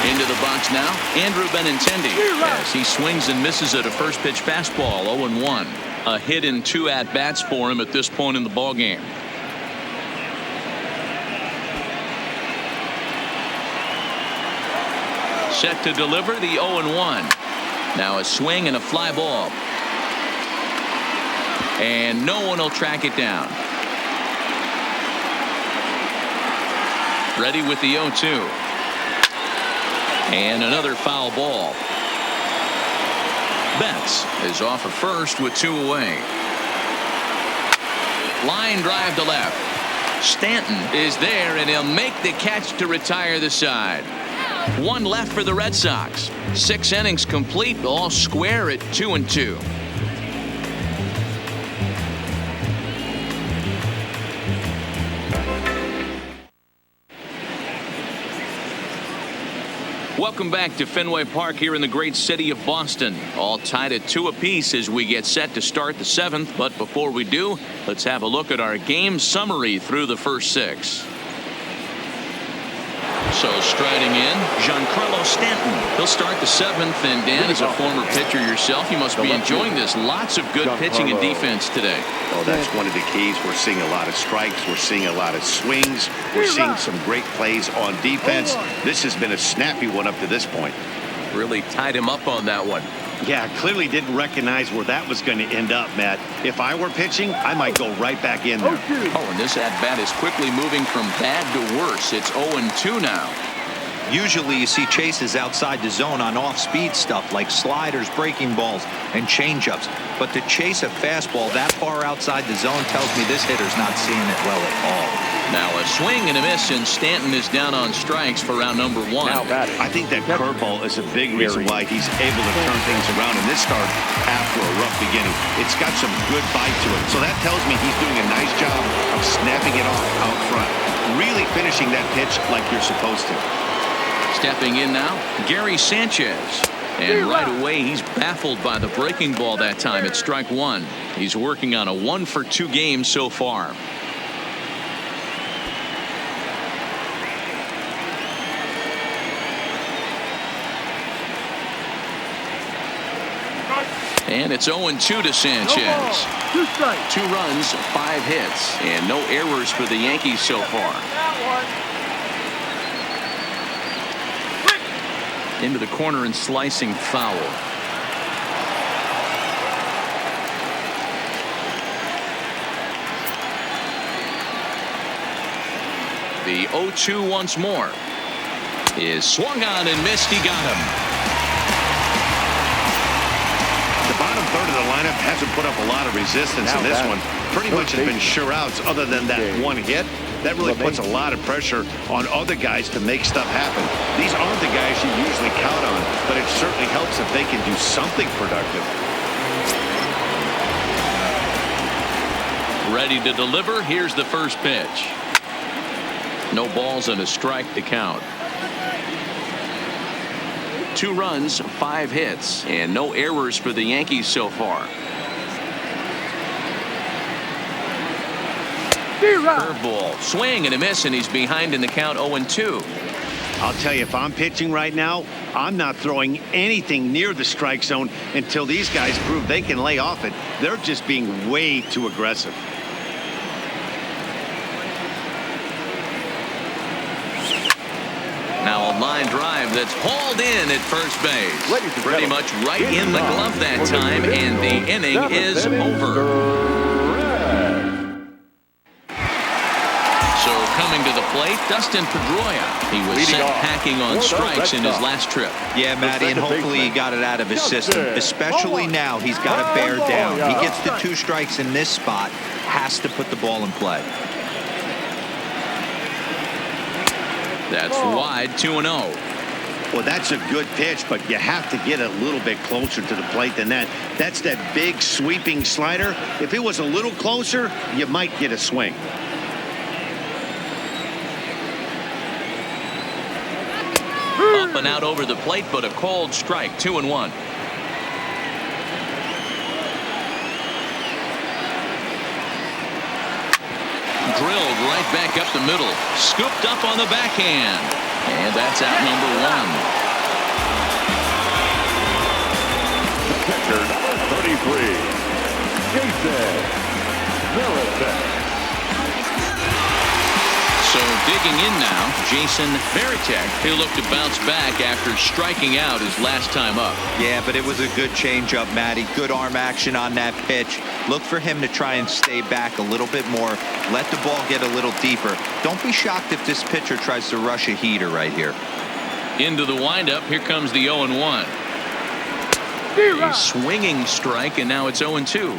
Into the box now, Andrew Benintendi, as he swings and misses at a first pitch fastball, 0-1. A hit in 2 at-bats for him at this point in the ballgame. Set to deliver the 0-1. Now a swing and a fly ball. And no one will track it down. Ready with the 0-2. And another foul ball. Betts is off at first with 2 away. Line drive to left. Stanton is there, and he'll make the catch to retire the side. 1 left for the Red Sox. 6 innings complete, all square at 2-2. Welcome back to Fenway Park here in the great city of Boston. All tied at 2 apiece as we get set to start the 7th. But before we do, let's have a look at our game summary through the first 6. So striding in, Giancarlo Stanton. He'll start the 7th. And Dan, as a former pitcher yourself, you must be enjoying this. Lots of good pitching and defense today. Oh, that's one of the keys. We're seeing a lot of strikes. We're seeing a lot of swings. We're seeing some great plays on defense. This has been a snappy one up to this point. Really tied him up on that one. Yeah, clearly didn't recognize where that was going to end up, Matt. If I were pitching, I might go right back in there. Oh, and this at-bat is quickly moving from bad to worse. It's 0-2 now. Usually you see chases outside the zone on off-speed stuff like sliders, breaking balls, and changeups. But to chase a fastball that far outside the zone tells me this hitter's not seeing it well at all. Now a swing and a miss, and Stanton is down on strikes for round number 1. I think that curveball is a big reason why he's able to turn things around in this start after a rough beginning. It's got some good bite to it. So that tells me he's doing a nice job of snapping it off out front. Really finishing that pitch like you're supposed to. Stepping in now, Gary Sanchez. And right away, he's baffled by the breaking ball that time at strike 1. He's working on a 1-for-2 game so far. And it's 0-2 to Sanchez. 2 runs, 5 hits, and no errors for the Yankees so far. Into the corner and slicing foul. The 0-2 once more is swung on and missed. He got him. The bottom third of the lineup hasn't put up a lot of resistance in this one. Pretty much has been sure outs other than that one hit. That really puts a lot of pressure on other guys to make stuff happen. These aren't the guys you usually count on, but it certainly helps if they can do something productive. Ready to deliver. Here's the first pitch. No balls and a strike to count. 2 runs, 5 hits, and no errors for the Yankees so far. Curveball, swing and a miss, and he's behind in the count. 0-2. I'll tell you, if I'm pitching right now, I'm not throwing anything near the strike zone until these guys prove they can lay off it. They're just being way too aggressive. Now a line drive that's hauled in at first base. Pretty much right in the glove that time, and the inning is over. Coming to the plate, Dustin Pedroia. He was sent packing on strikes in his last trip. Yeah, Matty, and hopefully he got it out of his system. Especially now, he's got to bear down. He gets the 2 strikes in this spot, has to put the ball in play. That's wide, 2-0. Well, that's a good pitch, but you have to get a little bit closer to the plate than that. That's that big sweeping slider. If it was a little closer, you might get a swing. up and out over the plate, but a called strike. 2-1. Drilled right back up the middle. Scooped up on the backhand. And that's out number 1. Catcher number 33, Jason. So digging in now, Jason Varitek. He'll look to bounce back after striking out his last time up. Yeah, but it was a good changeup, Matty. Good arm action on that pitch. Look for him to try and stay back a little bit more. Let the ball get a little deeper. Don't be shocked if this pitcher tries to rush a heater right here. Into the windup. Here comes the 0-1. A swinging strike, and now it's 0-2.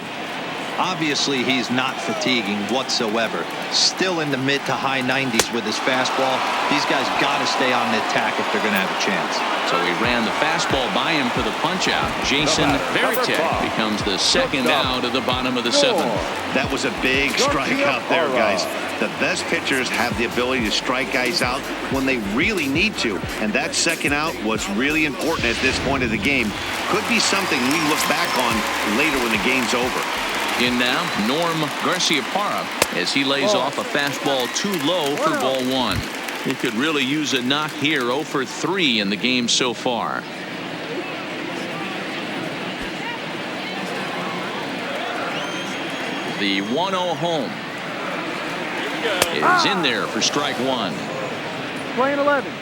Obviously, he's not fatiguing whatsoever. Still in the mid to high 90s with his fastball. These guys got to stay on the attack if they're going to have a chance. So he ran the fastball by him for the punch-out. Jason Varitek becomes the second out of the bottom of the 7th. That was a big strike out there, guys. The best pitchers have the ability to strike guys out when they really need to. And that second out was really important at this point of the game. Could be something we look back on later when the game's over. In now, Norm Garciaparra as he lays off a fastball too low for ball 1. He could really use a knock here. 0 for 3 in the game so far. The 1-0 home is in there for strike 1. Playing 11.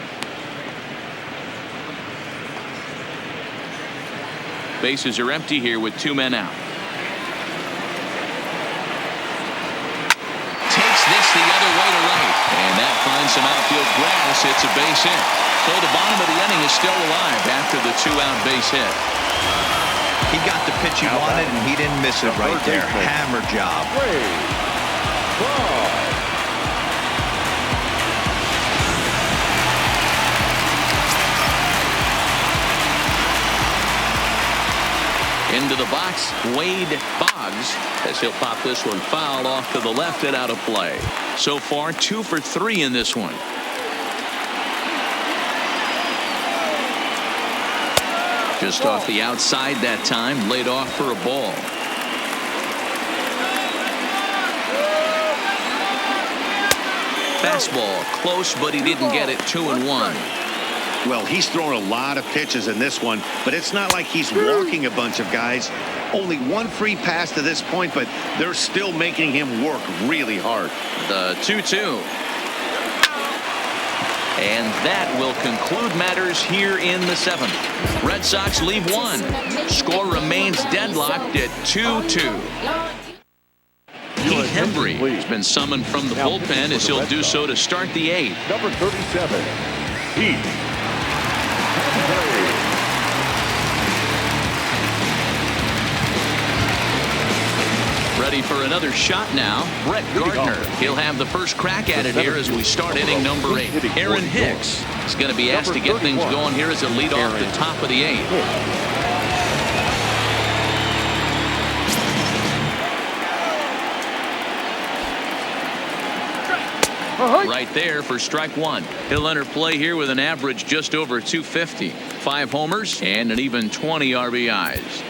Bases are empty here with 2 men out. This the other way to right, and that finds some outfield grass. It's a base hit. So the bottom of the inning is still alive after the 2-out base hit. He got the pitch he wanted, and he didn't miss it right there. Hammer job. Into the box, Wade Boggs, as he'll pop this one foul off to the left and out of play. So far, 2 for 3 in this one. Just off the outside that time, laid off for a ball. Fastball close, but he didn't get it. 2-1. Well, he's thrown a lot of pitches in this one, but it's not like he's walking a bunch of guys. Only 1 free pass to this point, but they're still making him work really hard. The 2-2. And that will conclude matters here in the 7th. Red Sox leave 1. Score remains deadlocked at 2-2. Keith Hembry has been summoned from the bullpen as he'll do so to start the 8th. Number 37, Keith. Ready for another shot now, Brett Gardner. He'll have the first crack at it here as we start inning number 8. Aaron Hicks is going to be asked to get things going here as a lead off the top of the 8th. Right there for strike 1. He'll enter play here with an average just over 250. 5 homers and an even 20 RBIs.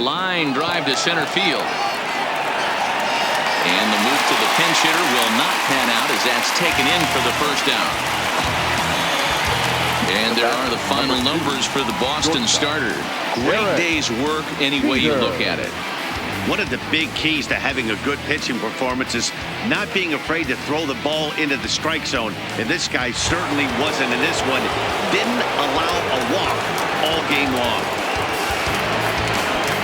Line drive to center field. And the move to the pinch hitter will not pan out as that's taken in for the first down. And there are the final numbers for the Boston starter. Great day's work any way you look at it. One of the big keys to having a good pitching performance is not being afraid to throw the ball into the strike zone. And this guy certainly wasn't in this one. Didn't allow a walk all game long.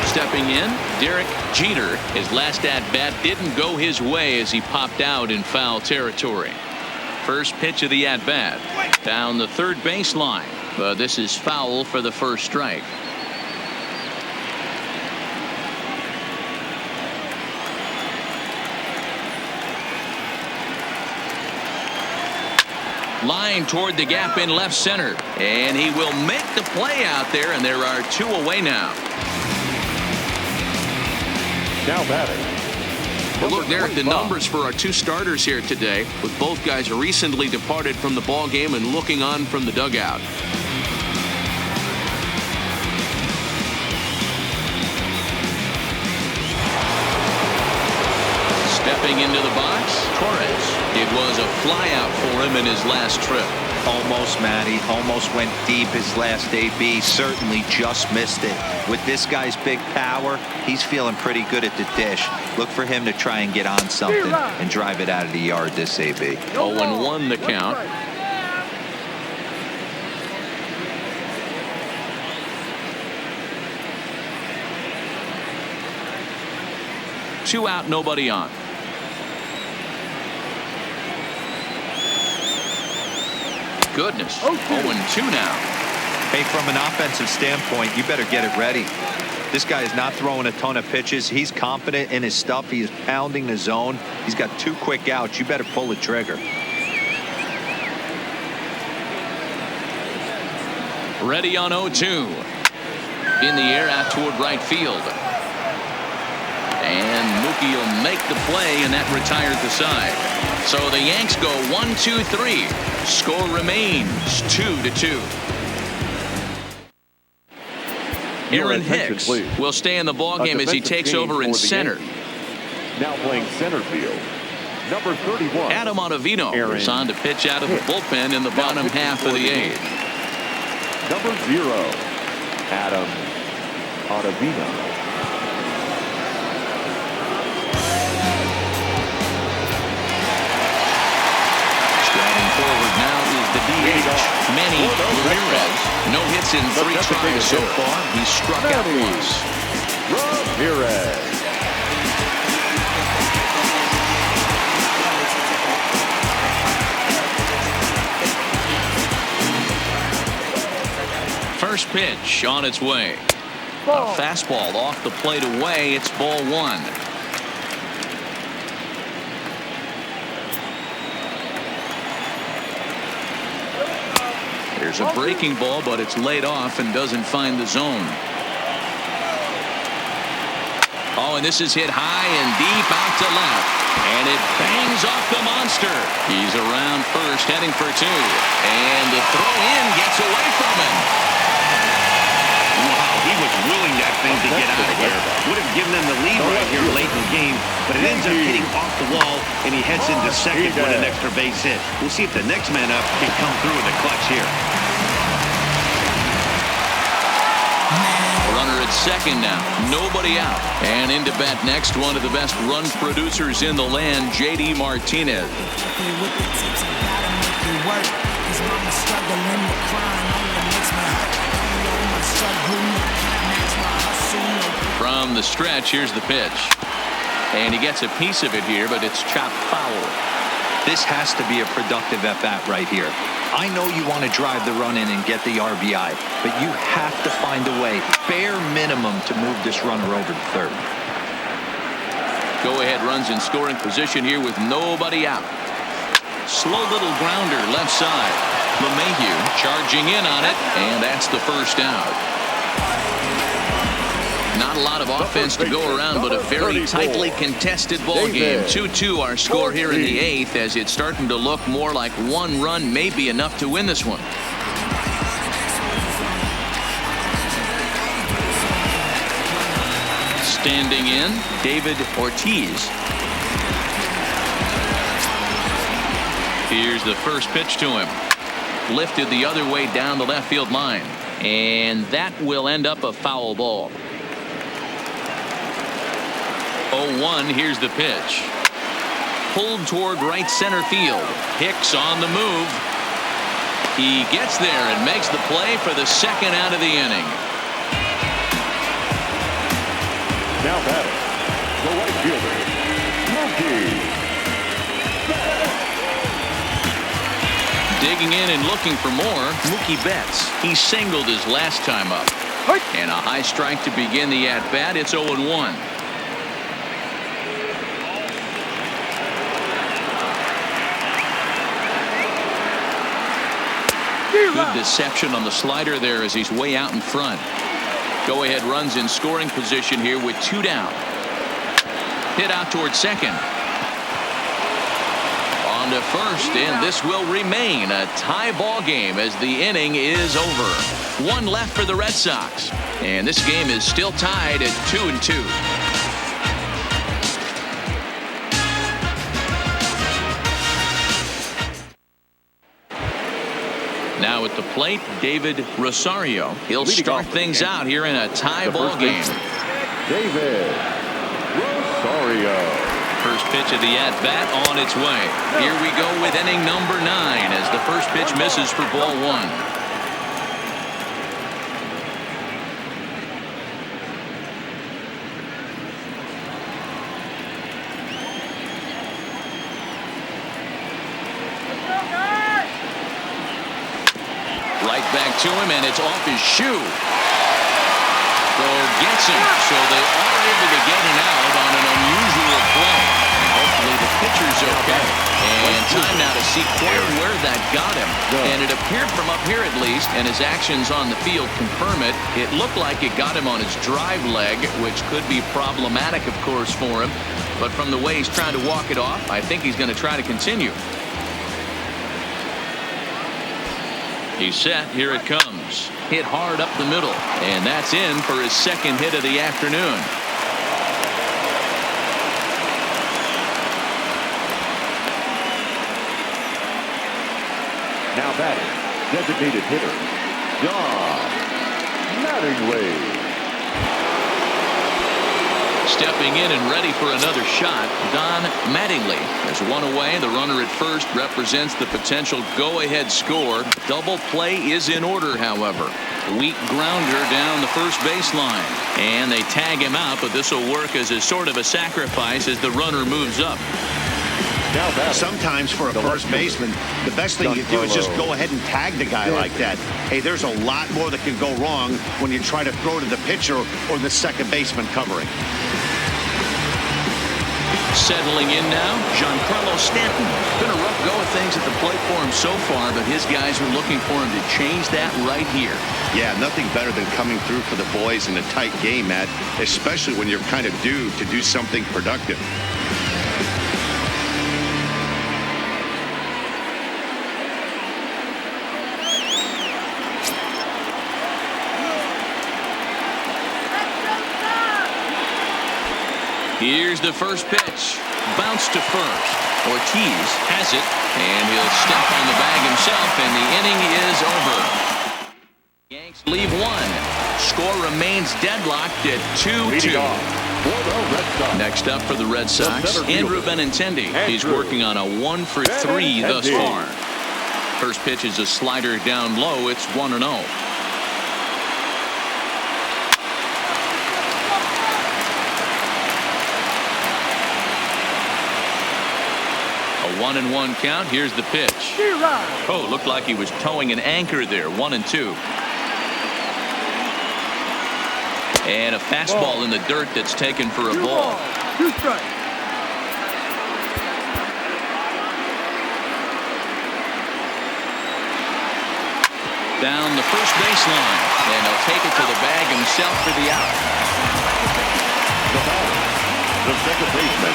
Stepping in, Derek Jeter. His last at-bat didn't go his way as he popped out in foul territory. First pitch of the at-bat. Down the third baseline. But this is foul for the first strike. Line toward the gap in left center. And he will make the play out there, and there are 2 away now. Now batting. Well, look there at the numbers for our 2 starters here today, with both guys recently departed from the ball game and looking on from the dugout. Stepping into the box, Torres. It was a flyout for him in his last trip. Almost, Matty. Almost went deep his last AB. Certainly just missed it. With this guy's big power, he's feeling pretty good at the dish. Look for him to try and get on something and drive it out of the yard this AB. 0-1 the count. Two out, nobody on. Goodness. 0-2 now. Hey, from an offensive standpoint, you better get it ready. This guy is not throwing a ton of pitches. He's confident in his stuff. He is pounding the zone. He's got 2 quick outs. You better pull the trigger. Ready on 0-2. In the air out toward right field. And Mookie will make the play, and that retires the side. So the Yanks go 1-2-3. Score remains 2-2. Aaron Hicks will stay in the ballgame as he takes over in center. Now playing center field, number 31. Adam Ottavino is on to pitch out of the bullpen in the bottom half of the 8th. Number 0, Adam Ottavino. Forward now is the DH, Manny Ramirez. No hits in 3 tries so far. He struck out once. Ramirez. First pitch on its way. A fastball off the plate away. It's ball 1. There's a breaking ball, but it's laid off and doesn't find the zone. Oh, and this is hit high and deep out to left. And it bangs off the monster. He's around first, heading for 2. And the throw in gets away from him. Wow, he was willing that thing to get out of here. Would have given them the lead right here late in the game, but it ends up hitting off the wall, and he heads into second with an extra base hit. We'll see if the next man up can come through in the clutch here. Runner at second now. Nobody out. And into bat next, one of the best run producers in the land, J.D. Martinez. From the stretch, here's the pitch. And he gets a piece of it here, but it's chopped foul. This has to be a productive at-bat right here. I know you want to drive the run in and get the RBI, but you have to find a way, bare minimum, to move this runner over to third. Go-ahead runs in scoring position here with nobody out. Slow little grounder left side. LeMahieu charging in on it, and that's the first out. Not a lot of offense to go around, but a very tightly contested ball game. 2-2 our score here in the 8th, as it's starting to look more like 1 run may be enough to win this one. Standing in, David Ortiz. Here's the first pitch to him. Lifted the other way down the left field line. And that will end up a foul ball. 0-1, here's the pitch. Pulled toward right center field. Hicks on the move. He gets there and makes the play for the second out of the inning. Now batting, the right fielder, Mookie. Digging in and looking for more, Mookie Betts. He singled his last time up. And a high strike to begin the at-bat. It's 0-1. Good deception on the slider there as he's way out in front. Go-ahead runs in scoring position here with 2 down. Hit out towards second. On to first, and this will remain a tie ball game as the inning is over. 1 left for the Red Sox, and this game is still tied at 2-2. Now at the plate, David Rosario. He'll start things out here in a tie ball game. David Rosario. First pitch of the at-bat on its way. Here we go with inning number 9 as the first pitch misses for ball 1. Right back to him, and it's off his shoe. Throw gets him, so they are able to get an out on an unusual play. And hopefully the pitcher's okay. And time now to see quite where that got him. And it appeared from up here at least, and his actions on the field confirm it. It looked like it got him on his drive leg, which could be problematic, of course, for him. But from the way he's trying to walk it off, I think he's going to try to continue. He's set. Here it comes. Hit hard up the middle. And that's in for his second hit of the afternoon. Now batting, designated hitter, Don Mattingly. Stepping in and ready for another shot, Don Mattingly. There's one away. The runner at first represents the potential go-ahead score. Double play is in order, however. Weak grounder down the first baseline. And they tag him out, but this will work as a sort of a sacrifice as the runner moves up. Sometimes for a first baseman, the best thing you do is just go ahead and tag the guy like that. Hey, there's a lot more that can go wrong when you try to throw to the pitcher or the second baseman covering. Settling in now, Giancarlo Stanton. Been a rough go of things at the plate for him so far, but his guys are looking for him to change that right here. Yeah, nothing better than coming through for the boys in a tight game, Matt, especially when you're kind of due to do something productive. Here's the first pitch. Bounce to first. Ortiz has it, and he'll step on the bag himself, and the inning is over. Yanks leave 1. Score remains deadlocked at 2-2. Next up for the Red Sox, Andrew Benintendi. He's working on a 1-for-3 thus far. First pitch is a slider down low. It's 1-0. A 1-1 count. Here's the pitch. Oh, looked like he was towing an anchor there. 1-2. And a fastball in the dirt that's taken for a ball. 2 strikes. Down the first baseline, and he'll take it to the bag himself for the out. The second baseman,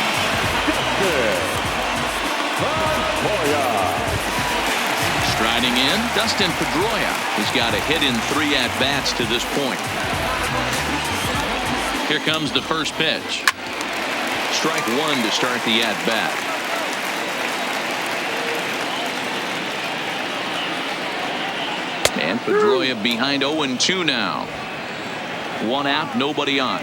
Striding in, Dustin Pedroia. He's got a hit in 3 at-bats to this point. Here comes the first pitch. Strike 1 to start the at-bat. And Pedroia behind 0-2 now. 1 out, nobody on.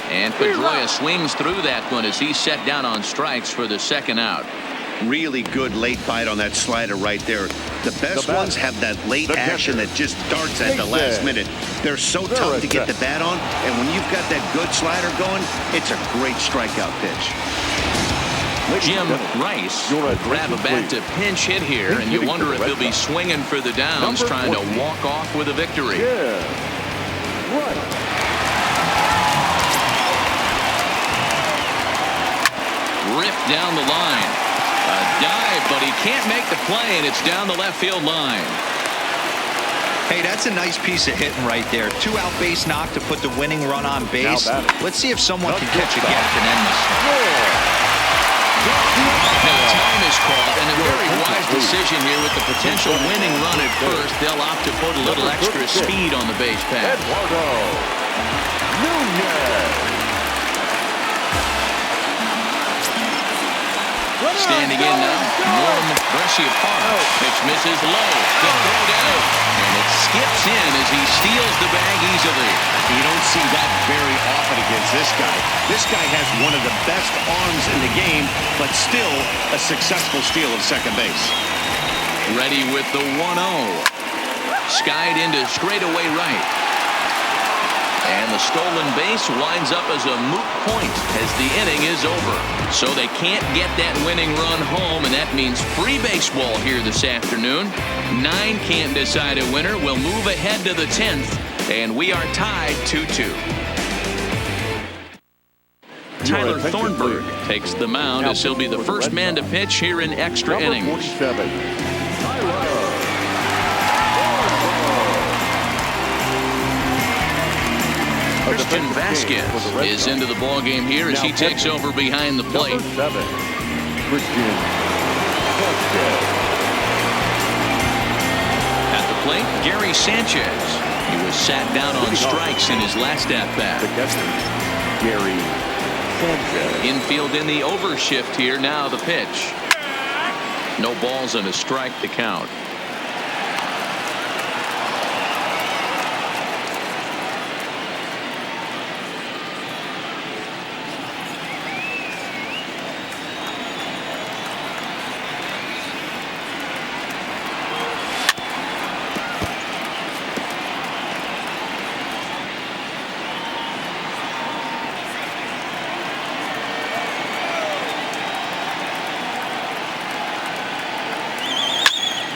And Pedroia swings through that one as he's set down on strikes for the second out. Really good late bite on that slider right there. The best ones have that late action that just darts at the last minute. They're so tough to get the bat on, and when you've got that good slider going, it's a great strikeout pitch. Jim Rice will grab a bat to pinch hit here, and you wonder if he'll be swinging for the downs, trying to walk off with a victory. Ripped down the line. A dive, but he can't make the play, and it's down the left field line. Hey, that's a nice piece of hitting right there. 2-out base knock to put the winning run on base. Let's see if someone can catch a gap and end this. No time is called, and a very wise decision here with the potential winning run at first. They'll opt to put a little extra speed on the base path. Standing in now, Norm Brescia Park. Pitch misses low. The throw down. And it skips in as he steals the bag easily. You don't see that very often against this guy. This guy has one of the best arms in the game, but still a successful steal of second base. Ready with the 1-0. Skied into straightaway right. And the stolen base winds up as a moot point as the inning is over. So they can't get that winning run home, and that means free baseball here this afternoon. 9 can't decide a winner. We'll move ahead to the 10th, and we are tied 2-2. Tyler Thornburg takes the mound as he'll be the first man to pitch here in extra innings. Christian Vasquez is into the ballgame here as he takes over behind the plate. At the plate, Gary Sanchez. He was sat down on strikes in his last at-bat. Gary Sanchez. Infield in the overshift here. Now the pitch. No balls and a strike to count.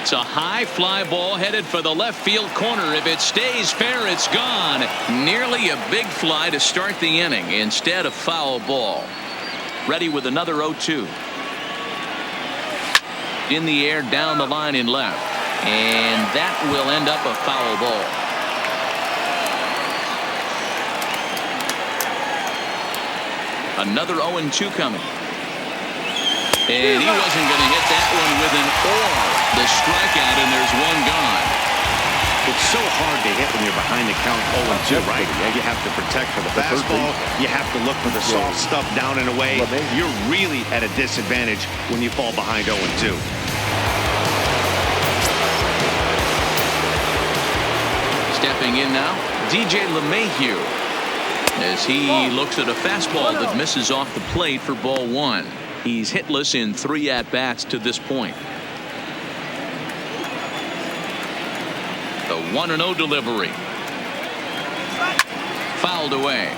It's a high fly ball headed for the left field corner. If it stays fair, it's gone. Nearly a big fly to start the inning instead of foul ball. Ready with another 0-2. In the air down the line in left. And that will end up a foul ball. Another 0-2 coming. And he wasn't going to hit that one with an or. The strikeout, and there's one gone. It's so hard to hit when you're behind the count 0-2, right? You have to protect for the fastball. You have to look for the soft stuff down and away. You're really at a disadvantage when you fall behind 0-2. Stepping in now, DJ LeMahieu, as he looks at a fastball that misses off the plate for ball 1. He's hitless in 3 at-bats to this point. The 1-0 delivery. Fouled away.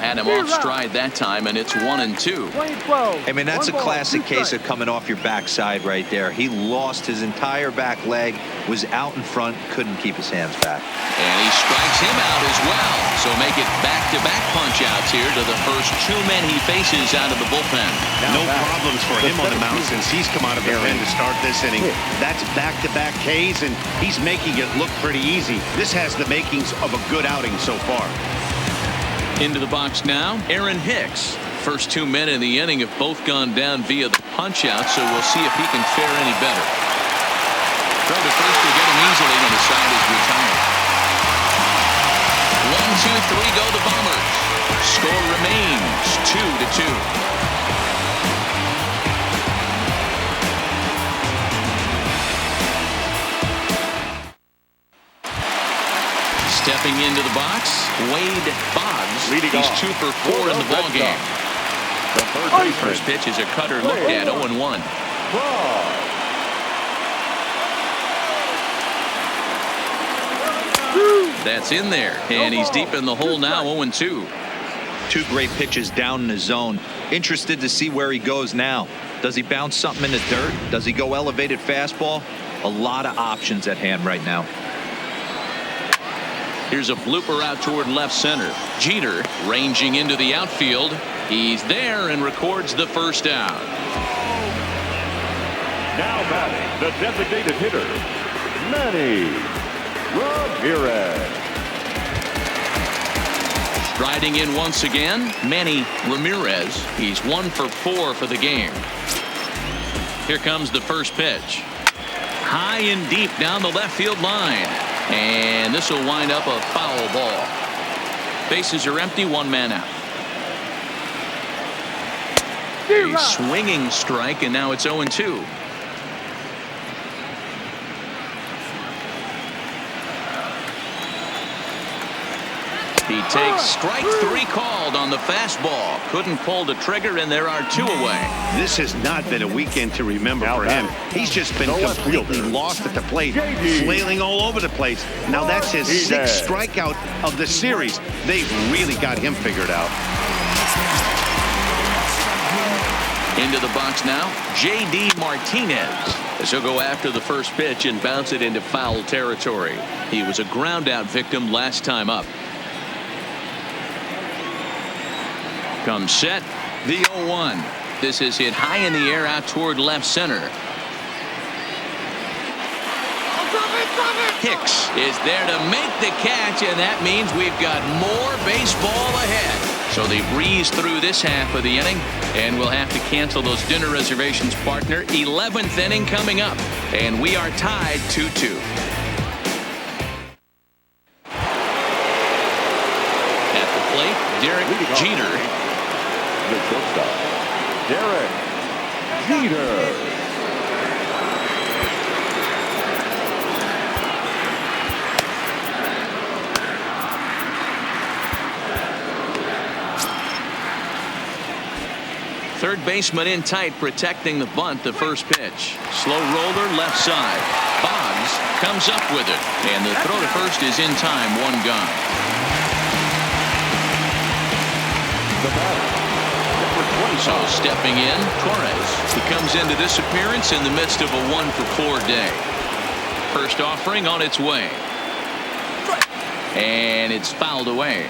Had him off stride that time, and it's 1-2. I mean, that's a classic case of coming off your backside right there. He lost his entire back leg, was out in front, couldn't keep his hands back. And he strikes him out as well. So make it back-to-back punch-outs here to the first 2 men he faces out of the bullpen. No problems for him on the mound since he's come out of the pen to start this inning. That's back-to-back Ks, and he's making it look pretty easy. This has the makings of a good outing so far. Into the box now, Aaron Hicks. First 2 men in the inning have both gone down via the punch-out, so we'll see if he can fare any better. Throw to first will get him easily, and the side is retired. 1, 2, 3 go the Bombers. Score remains 2-2. Stepping into the box, Wade Boggs. He's 2 for 4 in the ballgame. First pitch is a cutter looked at, 0-1. That's in there, and he's deep in the hole now, 0-2. 2 great pitches down in the zone. Interested to see where he goes now. Does he bounce something in the dirt? Does he go elevated fastball? A lot of options at hand right now. Here's a blooper out toward left center. Jeter ranging into the outfield. He's there and records the first out. Now batting, the designated hitter, Manny Ramirez. Striding in once again, Manny Ramirez. He's 1 for 4 for the game. Here comes the first pitch. High and deep down the left field line. And this will wind up a foul ball. Bases are empty, 1 man out. A swinging strike, and now it's 0-2. He takes strike 3 called on the fastball. Couldn't pull the trigger, and there are 2 away. This has not been a weekend to remember for him. He's just been completely lost at the plate, flailing all over the place. Now that's his 6th strikeout of the series. They've really got him figured out. Into the box now, J.D. Martinez. As he'll go after the first pitch and bounce it into foul territory. He was a ground-out victim last time up. Comes set, the 0-1. This is hit high in the air out toward left center. Hicks is there to make the catch, and that means we've got more baseball ahead. So they breeze through this half of the inning, and we'll have to cancel those dinner reservations, partner. 11th inning coming up, and we are tied 2-2. At the plate, Derek Jeter. The shortstop, Derek Jeter. Third baseman in tight, protecting the bunt. The first pitch. Slow roller left side. Boggs comes up with it, and the throw to first is in time. 1 gone. The batter, So stepping in, Torres. He comes into this appearance in the midst of a 1 for 4 day. First offering on its way. And it's fouled away.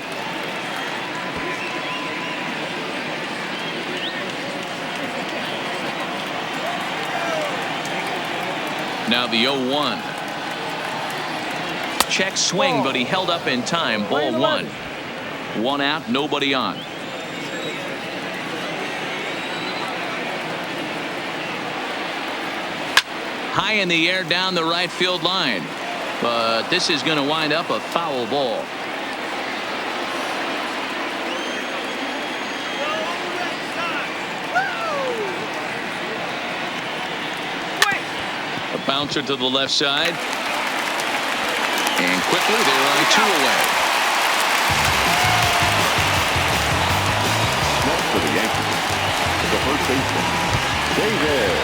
Now the 0-1. Check swing, but he held up in time. Ball 1. 1 out, nobody on. High in the air down the right field line. But this is going to wind up a foul ball. A bouncer to the left side. And quickly there are 2 away. next for the Yankees, the first baseman, David.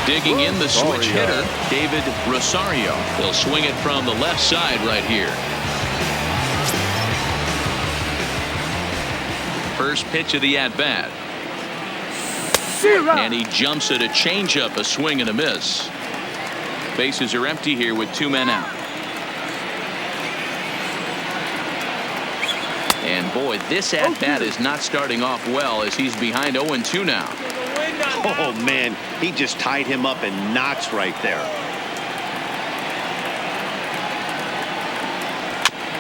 Digging in the switch hitter, David Rosario. He'll swing it from the left side right here. First pitch of the at-bat. And he jumps at a changeup, a swing and a miss. Bases are empty here with 2 men out. And boy, this at-bat is not starting off well as he's behind 0-2 now. Oh, man, he just tied him up in knots right there.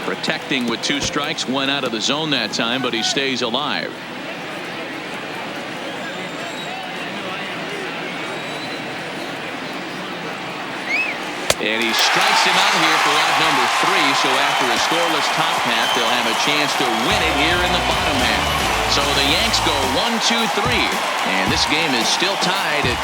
Protecting with 2 strikes, 1 out of the zone that time, but he stays alive. And he strikes him out here for out number 3. So after a scoreless top half, they'll have a chance to win it here in the bottom half. So the Yanks go 1-2-3, and this game is still tied at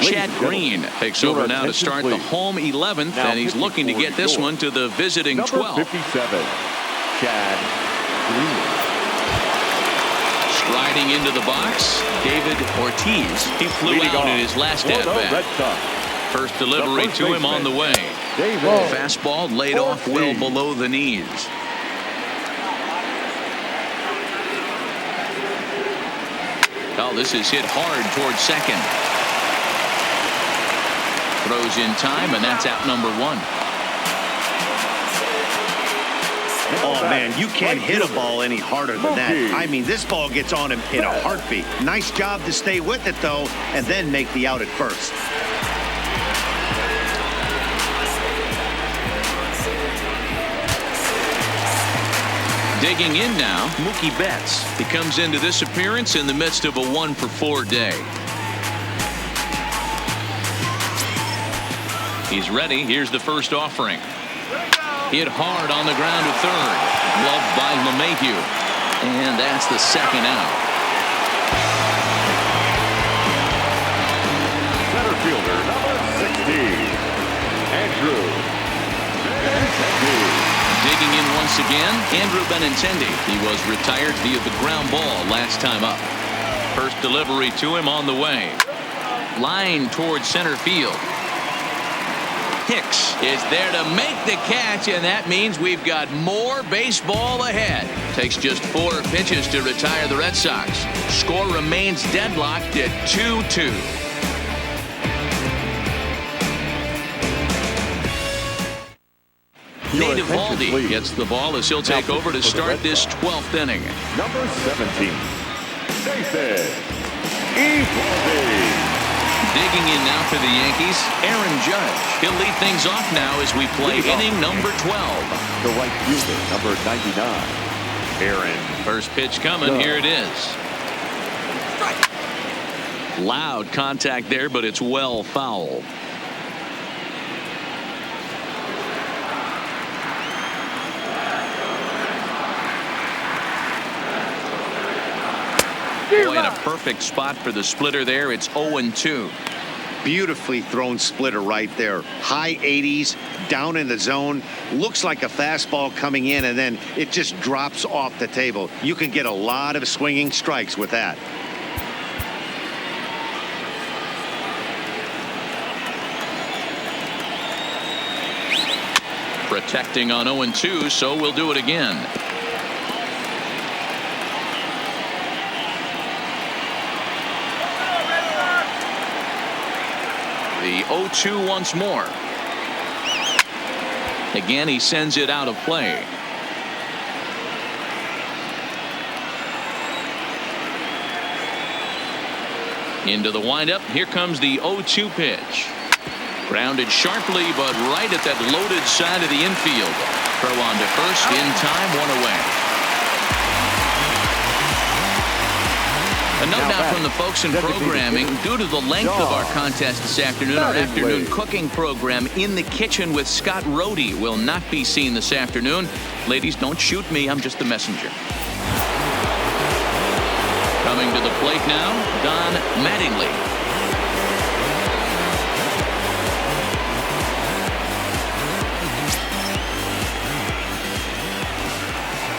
2-2. Chad Green takes over now to start the home 11th, and he's looking to get this one to the visiting 12th. 57, Chad Green. Striding into the box, David Ortiz. He flew out in his last at-bat. First delivery to him on the way. Fastball laid off well below the knees. Oh, this is hit hard towards second. Throws in time, and that's out number 1. Oh, man, you can't hit a ball any harder than that. I mean, this ball gets on him in a heartbeat. Nice job to stay with it, though, and then make the out at first. Digging in now, Mookie Betts. He comes into this appearance in the midst of a 1-for-4 day. He's ready. Here's the first offering. Hit hard on the ground to third. Gloved by LeMahieu. And that's the second out. Center fielder, number 60, Andrew Benintendi. Digging in once again, Andrew Benintendi. He was retired via the ground ball last time up. First delivery to him on the way. Line towards center field. Hicks is there to make the catch, and that means we've got more baseball ahead. Takes just 4 pitches to retire the Red Sox. Score remains deadlocked at 2-2. Nate Eovaldi gets the ball as he'll take over to start this 12th inning. Number 17, Nathan Eovaldi. Digging in now for the Yankees, Aaron Judge. He'll lead things off now as we play inning number 12. The right fielder, number 99, Aaron. First pitch coming. Here it is. Loud contact there, but it's well foul. Boy, in a perfect spot for the splitter there. It's 0-2. Beautifully thrown splitter right there. High 80s, down in the zone. Looks like a fastball coming in, and then it just drops off the table. You can get a lot of swinging strikes with that. Protecting on 0-2, so we'll do it again. The 0-2 once more. Again, he sends it out of play. Into the windup. Here comes the 0-2 pitch. Grounded sharply, but right at that loaded side of the infield. Throw on to first. In time, 1 away. A note now from the folks in programming. Due to the length of our contest this afternoon, our afternoon cooking program In the Kitchen with Scott Rohde will not be seen this afternoon. Ladies, don't shoot me. I'm just the messenger. Coming to the plate now, Don Mattingly.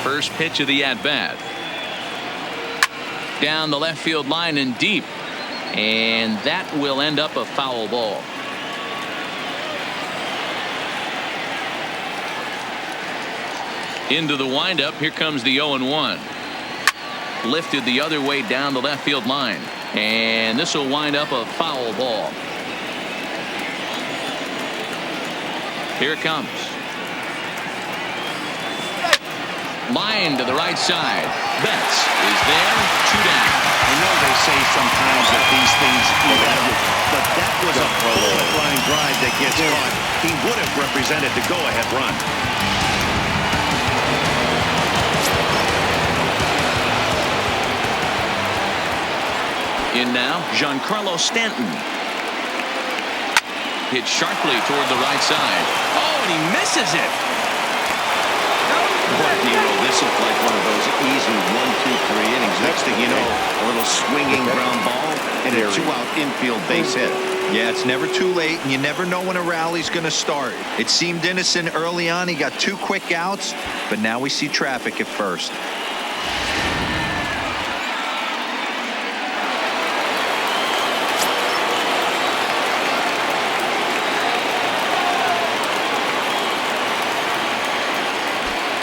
First pitch of the at-bat. Down the left field line and deep, and that will end up a foul ball. Into the windup. Here comes the 0-1. Lifted the other way down the left field line, and this will wind up a foul ball. Here it comes. Line to the right side. Betts is there. 2 down. I know they say sometimes that these things but that was a bullet line drive that gets caught. He would have represented the go-ahead run. In now, Giancarlo Stanton. Hit sharply toward the right side. Oh, and he misses it. This looked like one of those easy 1-2-3 innings. Next thing you know, a little swinging ground ball and a 2-out infield base hit. Yeah, it's never too late, and you never know when a rally's going to start. It seemed innocent early on. He got 2 quick outs, but now we see traffic at first.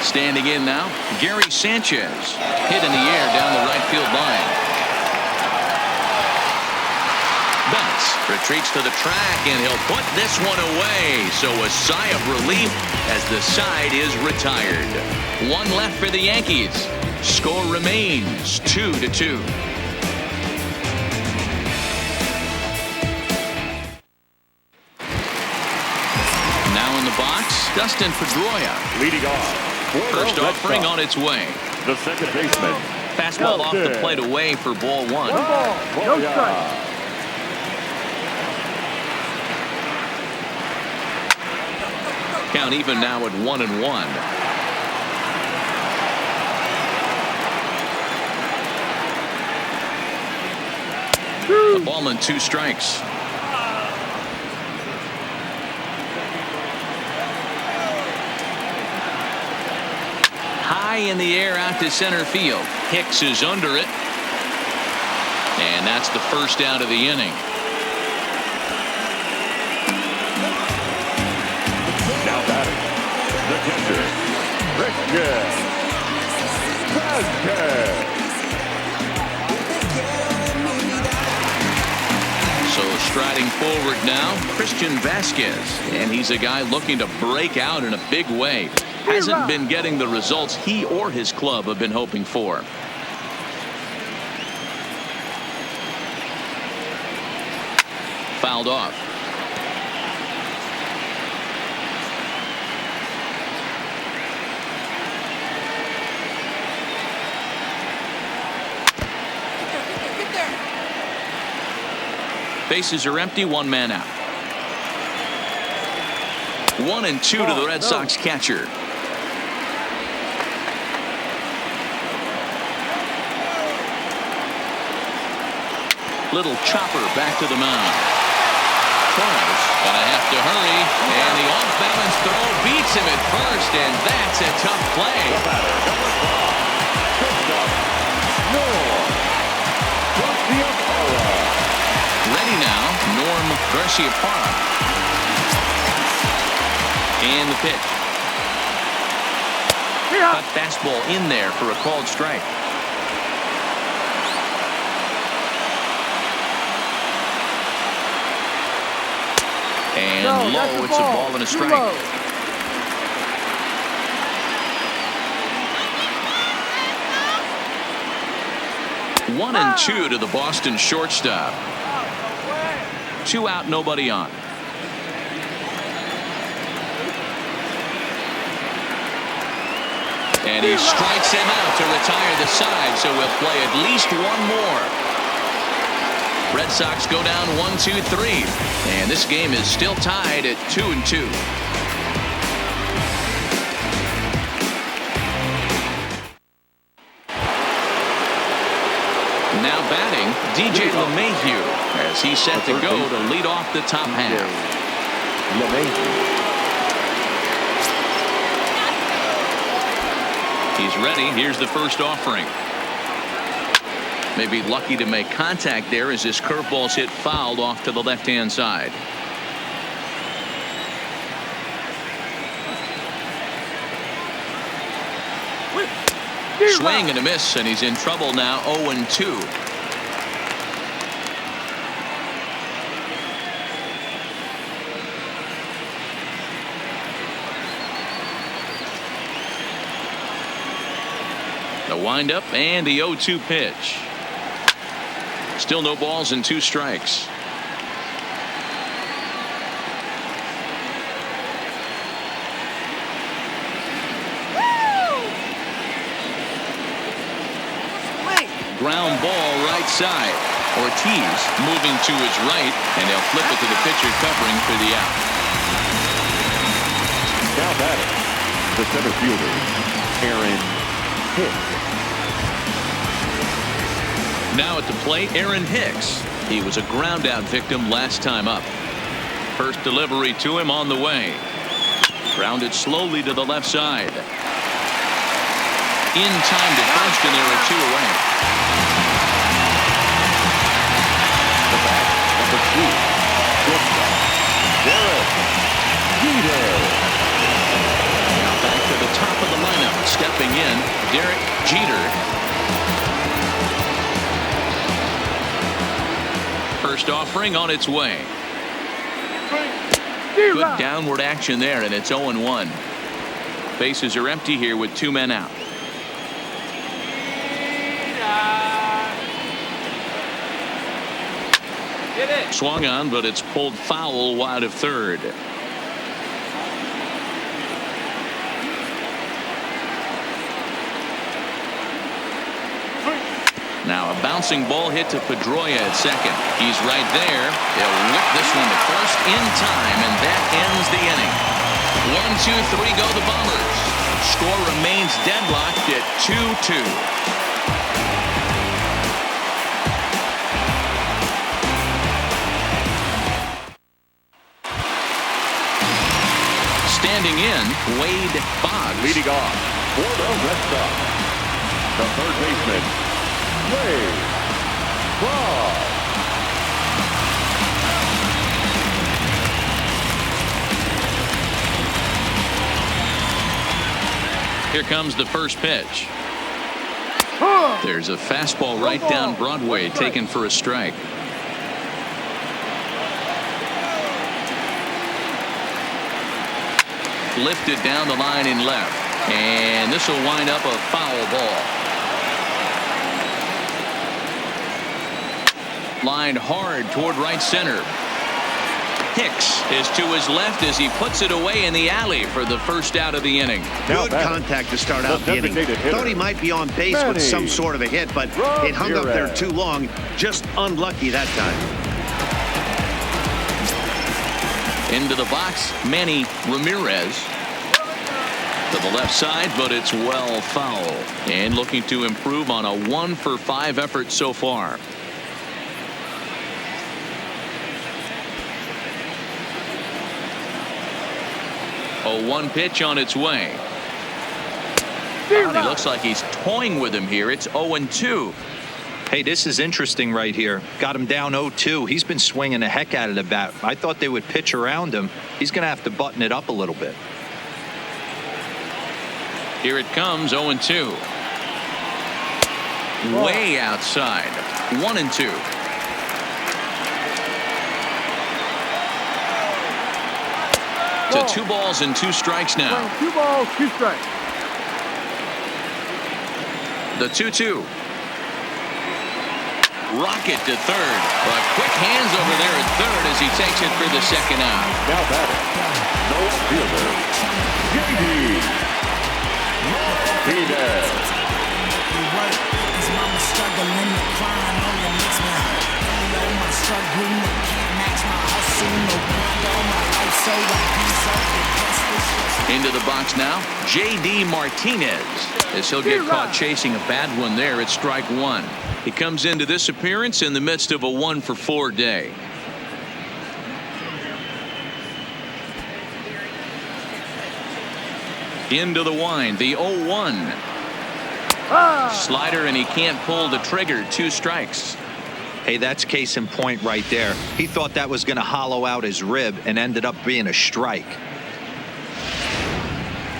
Standing in now, Gary Sanchez. Hit in the air down the right field line. Retreats to the track, and he'll put this one away. So a sigh of relief as the side is retired. One left for the Yankees. Score remains 2-2. Now in the box, Dustin Pedroia. Leading off. First offering on its way. The second baseman. Fastball off the plate away for ball one. One ball, no strike. Count even now at 1-1. A ball and 2 strikes. High in the air out to center field. Hicks is under it. And that's the first out of the inning. Now batting, the catcher, Christian Vasquez. So striding forward now, Christian Vasquez. And he's a guy looking to break out in a big way. Hasn't been getting the results he or his club have been hoping for. Fouled off. Bases are empty, 1 man out. 1-2 to the Red Sox catcher. Little chopper back to the mound. Torres gonna have to hurry, and the off-balance throw beats him at first, and that's a tough play. Ready now, Norm Garciaparra. And the pitch. Cut fastball in there for a called strike. And low, it's a ball and a strike. 1-2 to the Boston shortstop. 2 out, nobody on. And he strikes him out to retire the side, so we'll play at least 1 more. Red Sox go down 1-2-3, and this game is still tied at 2-2. Now batting, DJ LeMahieu, as he's set to go to lead off the top half. He's ready. Here's the first offering. Maybe lucky to make contact there as this curveball's hit fouled off to the left-hand side. Swing and a miss, and he's in trouble now. 0-2. The windup and the 0-2 pitch. Still no balls and 2 strikes. Ground ball right side. Ortiz moving to his right, and they'll flip it to the pitcher covering for the out. Now batting, the center fielder, Aaron Hicks. Now at the plate, Aaron Hicks. He was a ground out victim last time up. First delivery to him on the way. Grounded slowly to the left side. In time to first, and there are 2 away. The bat, number 2, Derek Jeter. Now back to the top of the lineup. Stepping in, Derek Jeter. first offering on its way. Good downward action there, and it's 0-1. Bases are empty here with 2 men out. Swung on, but it's pulled foul wide of third. Now a bouncing ball hit to Pedroia at second. He's right there. He'll whip this one to first in time, and that ends the inning. 1, 2, 3 go the Bombers. Score remains deadlocked at 2-2. Standing in, Wade Boggs. Leading off for the Red Sox, the third baseman, Wade Boggs. Here comes the first pitch. There's a fastball right down Broadway, taken for a strike. Lifted down the line in left, and this will wind up a foul ball. Lined hard toward right center. Hicks is to his left as he puts it away in the alley for the first out of the inning. Good contact to start out the inning. Thought he might be on base with some sort of a hit, but it hung up there too long. Just unlucky that time. Into the box, Manny Ramirez. To the left side, but it's well foul. And looking to improve on a 1-for-5 effort so far. A 1 pitch on its way. And he looks like he's toying with him here. It's 0-2. Hey, this is interesting right here. Got him down 0-2. He's been swinging the heck out of the bat. I thought they would pitch around him. He's going to have to button it up a little bit. Here it comes, 0-2. Way outside. 1-2. To 2 balls and 2 strikes now. 2 balls, 2 strikes. The 2-2. Rocket to third. But quick hands over there at third as he takes it for the second out. Now batting, no fielder, J.D. Martinez. Into the box now, J.D. Martinez, as he'll get caught chasing a bad one there at strike 1. He comes into this appearance in the midst of a 1-for-4 day. Into the wind, the 0-1. Slider, and he can't pull the trigger. 2 strikes. Hey, that's case in point right there. He thought that was going to hollow out his rib and ended up being a strike.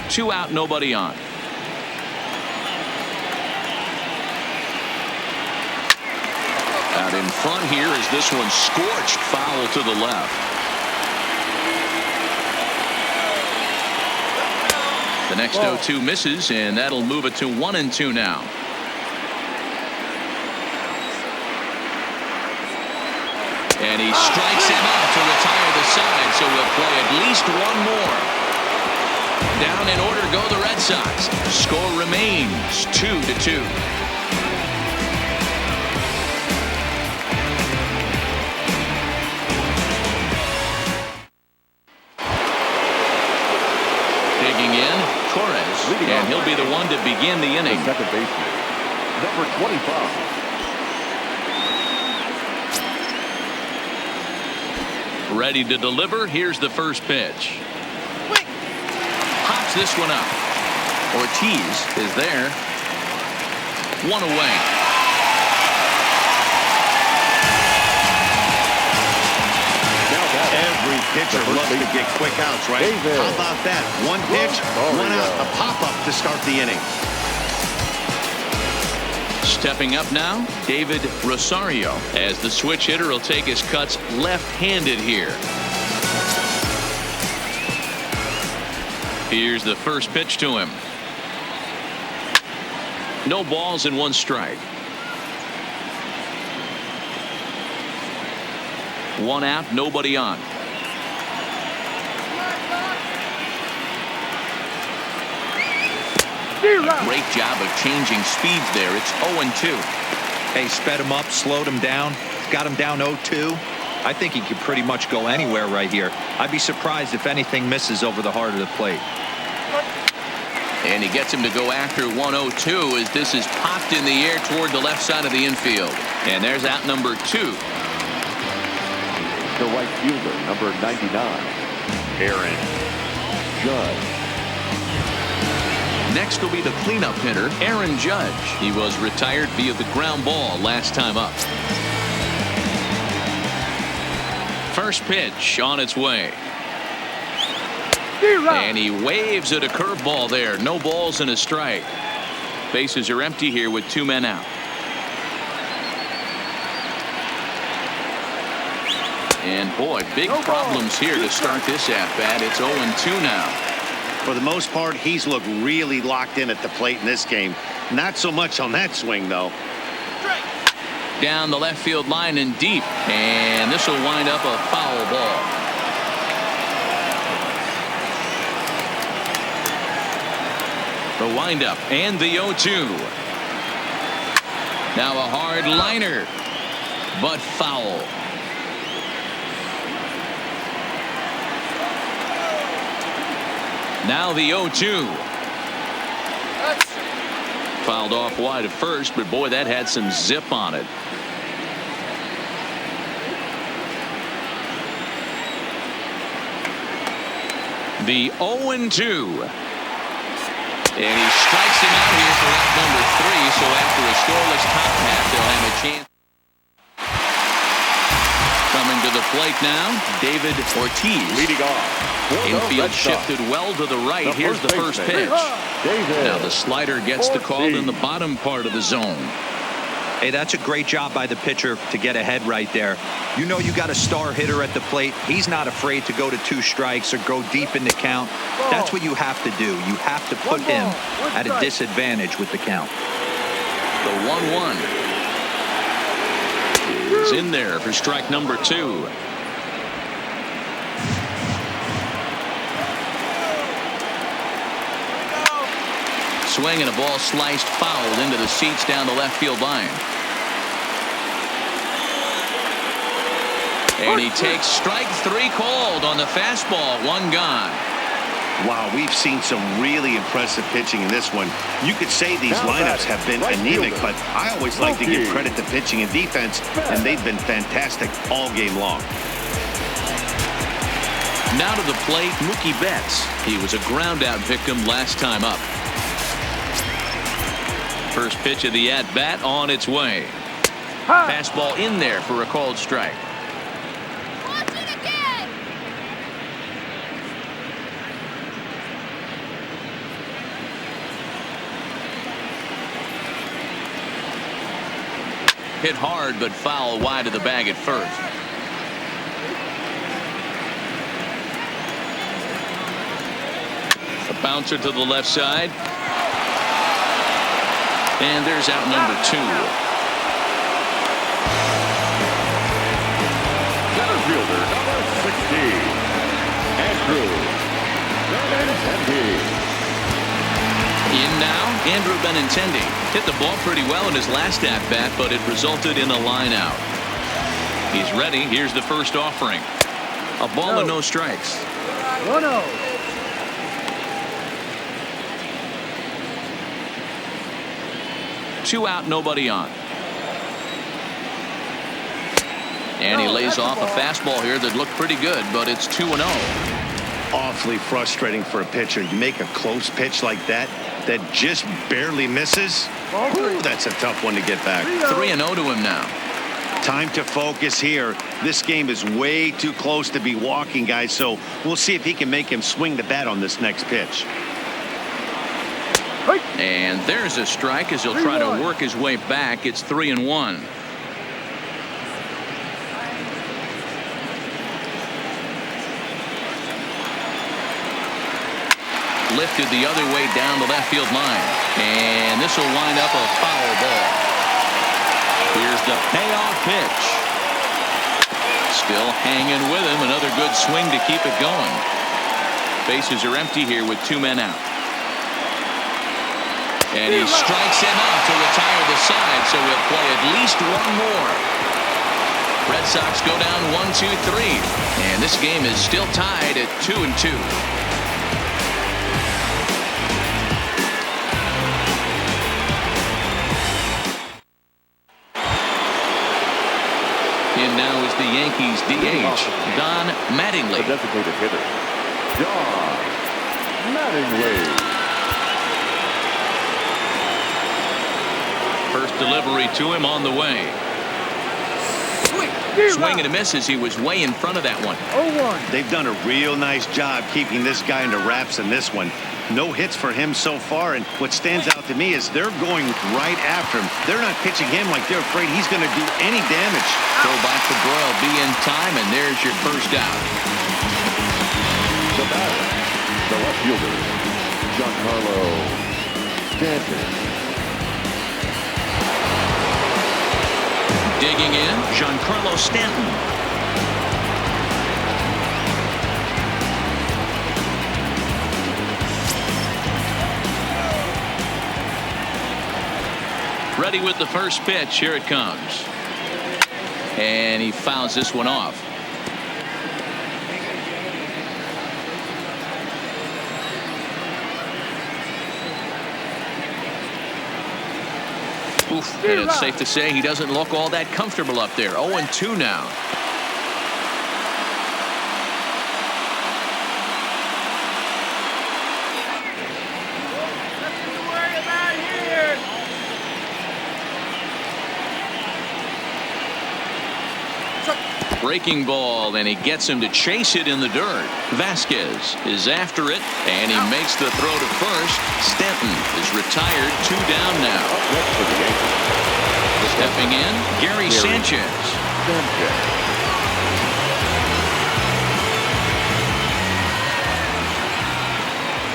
2 out, nobody on. Out in front here is this one scorched foul to the left. The next 0-2 misses, and that'll move it to 1-2 now. And he strikes him out to retire the side, so we'll play at least 1 more. Down in order go the Red Sox. Score remains 2-2. Digging in, Torres, and he'll be the one to begin the inning. The second baseman, number 25. Ready to deliver. Here's the first pitch. Hops this one up. Ortiz is there. 1 away. Every pitcher loves to get quick outs, right? How about that? 1 pitch, 1 out, a pop-up to start the inning. Stepping up now, David Rosario, as the switch hitter will take his cuts left-handed here. Here's the first pitch to him. No balls and 1 strike. 1 out, nobody on. Great job of changing speeds there. It's 0-2. Hey, sped him up, slowed him down, got him down 0-2. I think he could pretty much go anywhere right here. I'd be surprised if anything misses over the heart of the plate. And he gets him to go after 1-0-2 as this is popped in the air toward the left side of the infield. And there's out number 2. The right fielder, number 99, Aaron Judge. Next will be the cleanup hitter, Aaron Judge. He was retired via the ground ball last time up. First pitch on its way. And he waves at a curveball there. No balls and a strike. Bases are empty here with 2 men out. And boy, big problems here to start this at-bat. It's 0-2 now. For the most part, he's looked really locked in at the plate in this game. Not so much on that swing, though. Down the left field line and deep. And this will wind up a foul ball. The windup and the 0-2. Now a hard liner, but foul. Now the 0-2. Fouled off wide at first, but boy, that had some zip on it. The 0-2. And he strikes him out here for out number 3. So after a scoreless top half, they'll have a chance. Coming to the plate now, David Ortiz. Leading off. Infield shifted well to the right. Here's the first pitch. Now the slider gets the call in the bottom part of the zone. Hey, that's a great job by the pitcher to get ahead right there. You know you got a star hitter at the plate. He's not afraid to go to 2 strikes or go deep in the count. That's what you have to do. You have to put him at a disadvantage with the count. The 1-1 is in there for strike number 2. Swing and a ball sliced fouled into the seats down the left field line. And he takes strike 3 called on the fastball. 1 gone. Wow, we've seen some really impressive pitching in this one. You could say these lineups have been anemic, but I always like to give credit to pitching and defense, and they've been fantastic all game long. Now to the plate, Mookie Betts. He was a ground-out victim last time up. First pitch of the at-bat on its way. Fastball in there for a called strike. Watch it again. Hit hard but foul wide of the bag at first. A bouncer to the left side. And there's out number 2. Center fielder, number 16, Andrew Benintendi. In now, Andrew Benintendi hit the ball pretty well in his last at-bat, but it resulted in a line out. He's ready. Here's the first offering. A ball and no strikes. 1-0. 2 out, nobody on. And he lays off a fastball here that looked pretty good, but it's 2-0. Awfully frustrating for a pitcher. You make a close pitch like that just barely misses. Ooh, that's a tough one to get back. 3-0 to him now. Time to focus here. This game is way too close to be walking, guys, so we'll see if he can make him swing the bat on this next pitch. And there's a strike as he'll try to work his way back. It's 3-1. Lifted the other way down the left field line. And this will wind up a foul ball. Here's the payoff pitch. Still hanging with him. Another good swing to keep it going. Bases are empty here with 2 men out. And he strikes him out to retire the side, so we'll play at least one more. Red Sox go down 1-2-3. And this game is still tied at 2-2. In now is the Yankees DH, Don Mattingly. The designated hitter, Don Mattingly. First delivery to him on the way. Swing and a miss as he was way in front of that one. 0-1. They've done a real nice job keeping this guy into wraps in this one. No hits for him so far, and what stands out to me is they're going right after him. They're not pitching him like they're afraid he's going to do any damage. Throw by Fedora will be in time, and there's your first out. The batter, the left fielder, Giancarlo Stanton. Digging in, Giancarlo Stanton. Ready with the first pitch. Here it comes. And he fouls this one off. Oof, and it's safe to say he doesn't look all that comfortable up there. 0-2 now. Breaking ball, and he gets him to chase it in the dirt. Vasquez is after it, and he makes the throw to first. Stanton is retired. 2 down now. Stepping in, Gary Sanchez.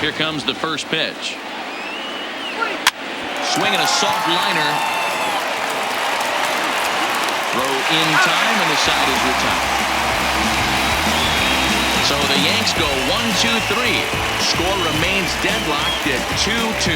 Here comes the first pitch. Swinging a soft liner. Throw in time, and the side is retired. So the Yanks go 1-2-3. Score remains deadlocked at 2-2.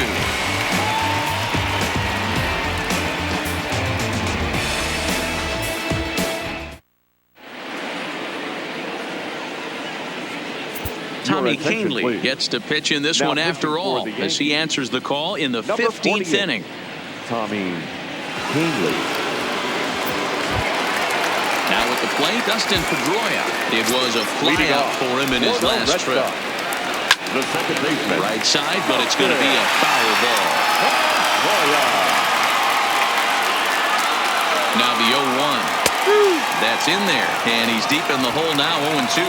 Tommy Kahnle gets to pitch in this one after all, as he answers the call in the 15th inning. Tommy Kahnle. Now at the plate, Dustin Pedroia. It was a fly-out for him in his last trip. The second baseman. Right side, but it's going to be a foul ball. Now the 0-1. That's in there, and he's deep in the hole now, 0-2.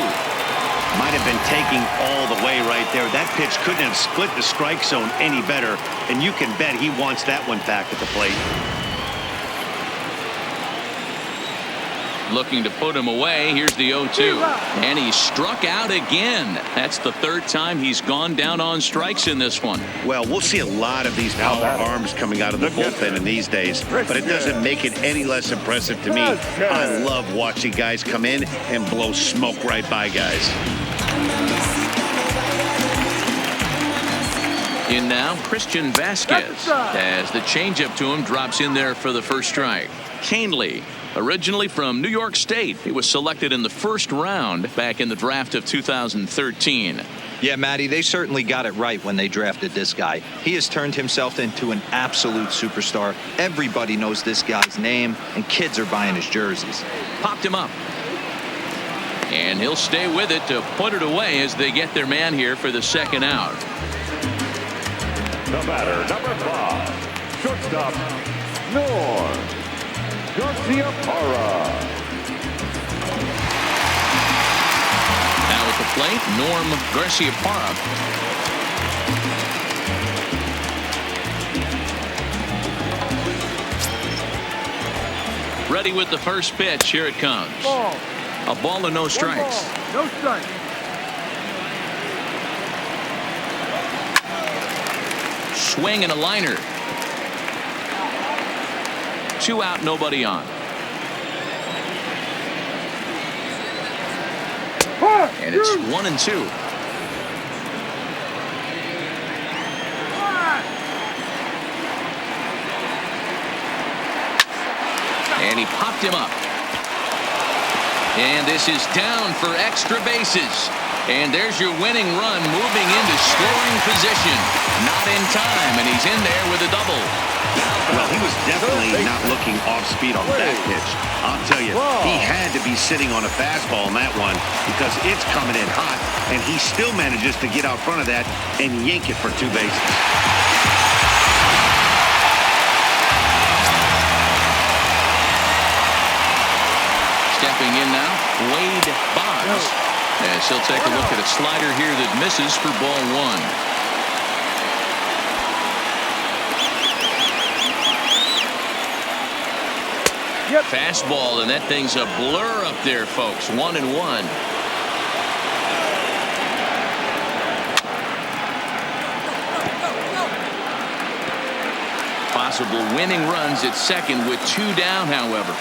Might have been taking all the way right there. That pitch couldn't have split the strike zone any better, and you can bet he wants that one back at the plate. Looking to put him away. Here's the 0-2. And he struck out again. That's the 3rd time he's gone down on strikes in this one. Well, we'll see a lot of these power arms coming out of the bullpen in these days, but it doesn't make it any less impressive to me. I love watching guys come in and blow smoke right by guys. In now, Christian Vasquez, as the changeup to him drops in there for the first strike. Kahnle, originally from New York State. He was selected in the 1st round back in the draft of 2013. Yeah, Matty, they certainly got it right when they drafted this guy. He has turned himself into an absolute superstar. Everybody knows this guy's name, and kids are buying his jerseys. Popped him up. And he'll stay with it to put it away as they get their man here for the 2nd out. The batter, number 5, shortstop, Norm Garciaparra. Now at the plate, Norm Garciaparra. Ready with the first pitch. Here it comes. Ball. A ball and no strikes. No strikes. Swing and a liner. 2 out, nobody on. And it's 1-2. And he popped him up. And this is down for extra bases. And there's your winning run, moving into scoring position. Not in time, and he's in there with a double. Well, he was definitely not looking off speed on that pitch. I'll tell you, he had to be sitting on a fastball on that one because it's coming in hot, and he still manages to get out front of that and yank it for 2 bases. Stepping in now, Wade BOS. As he'll take a look at a slider here that misses for ball 1. Fastball, and that thing's a blur up there, folks. 1-1. Possible winning runs at second with 2 down, however.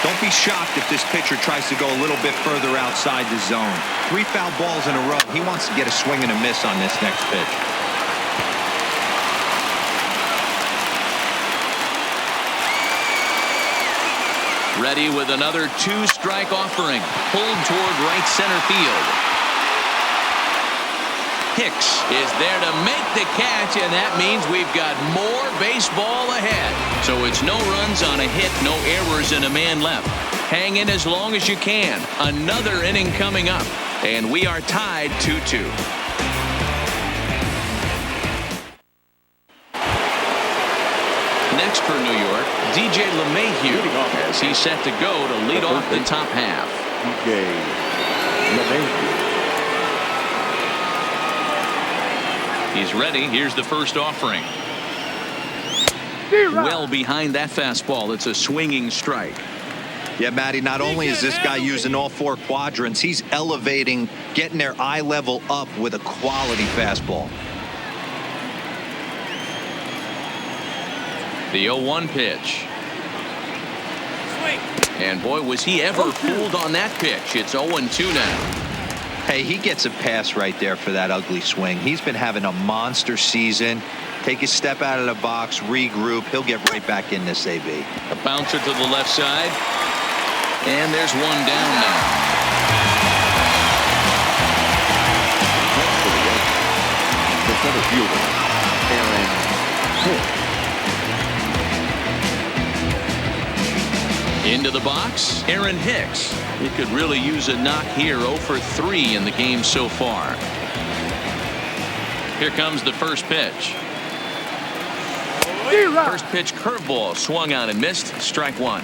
Don't be shocked if this pitcher tries to go a little bit further outside the zone. 3 foul balls in a row. He wants to get a swing and a miss on this next pitch. Ready with another 2-strike offering. Pulled toward right center field. Hicks is there to make the catch, and that means we've got more baseball ahead. So it's no runs on a hit, no errors, and a man left. Hang in as long as you can. Another inning coming up, and we are tied 2-2. Next for New York, DJ LeMahieu, as he's set to go to lead off the top half. DJ LeMahieu. He's ready. Here's the first offering. Well behind that fastball. It's a swinging strike. Yeah, Matty, not only is this guy using all 4 quadrants, he's elevating, getting their eye level up with a quality fastball. The 0-1 pitch. And boy, was he ever fooled on that pitch. It's 0-2 now. Hey, he gets a pass right there for that ugly swing. He's been having a monster season. Take a step out of the box, regroup. He'll get right back in this AB. A bouncer to the left side. And there's 1 down now. The center fielder, Aaron Hicks. Into the box, Aaron Hicks. He could really use a knock here. 0 for 3 in the game so far. Here comes the first pitch. First pitch curveball swung on and missed. Strike 1.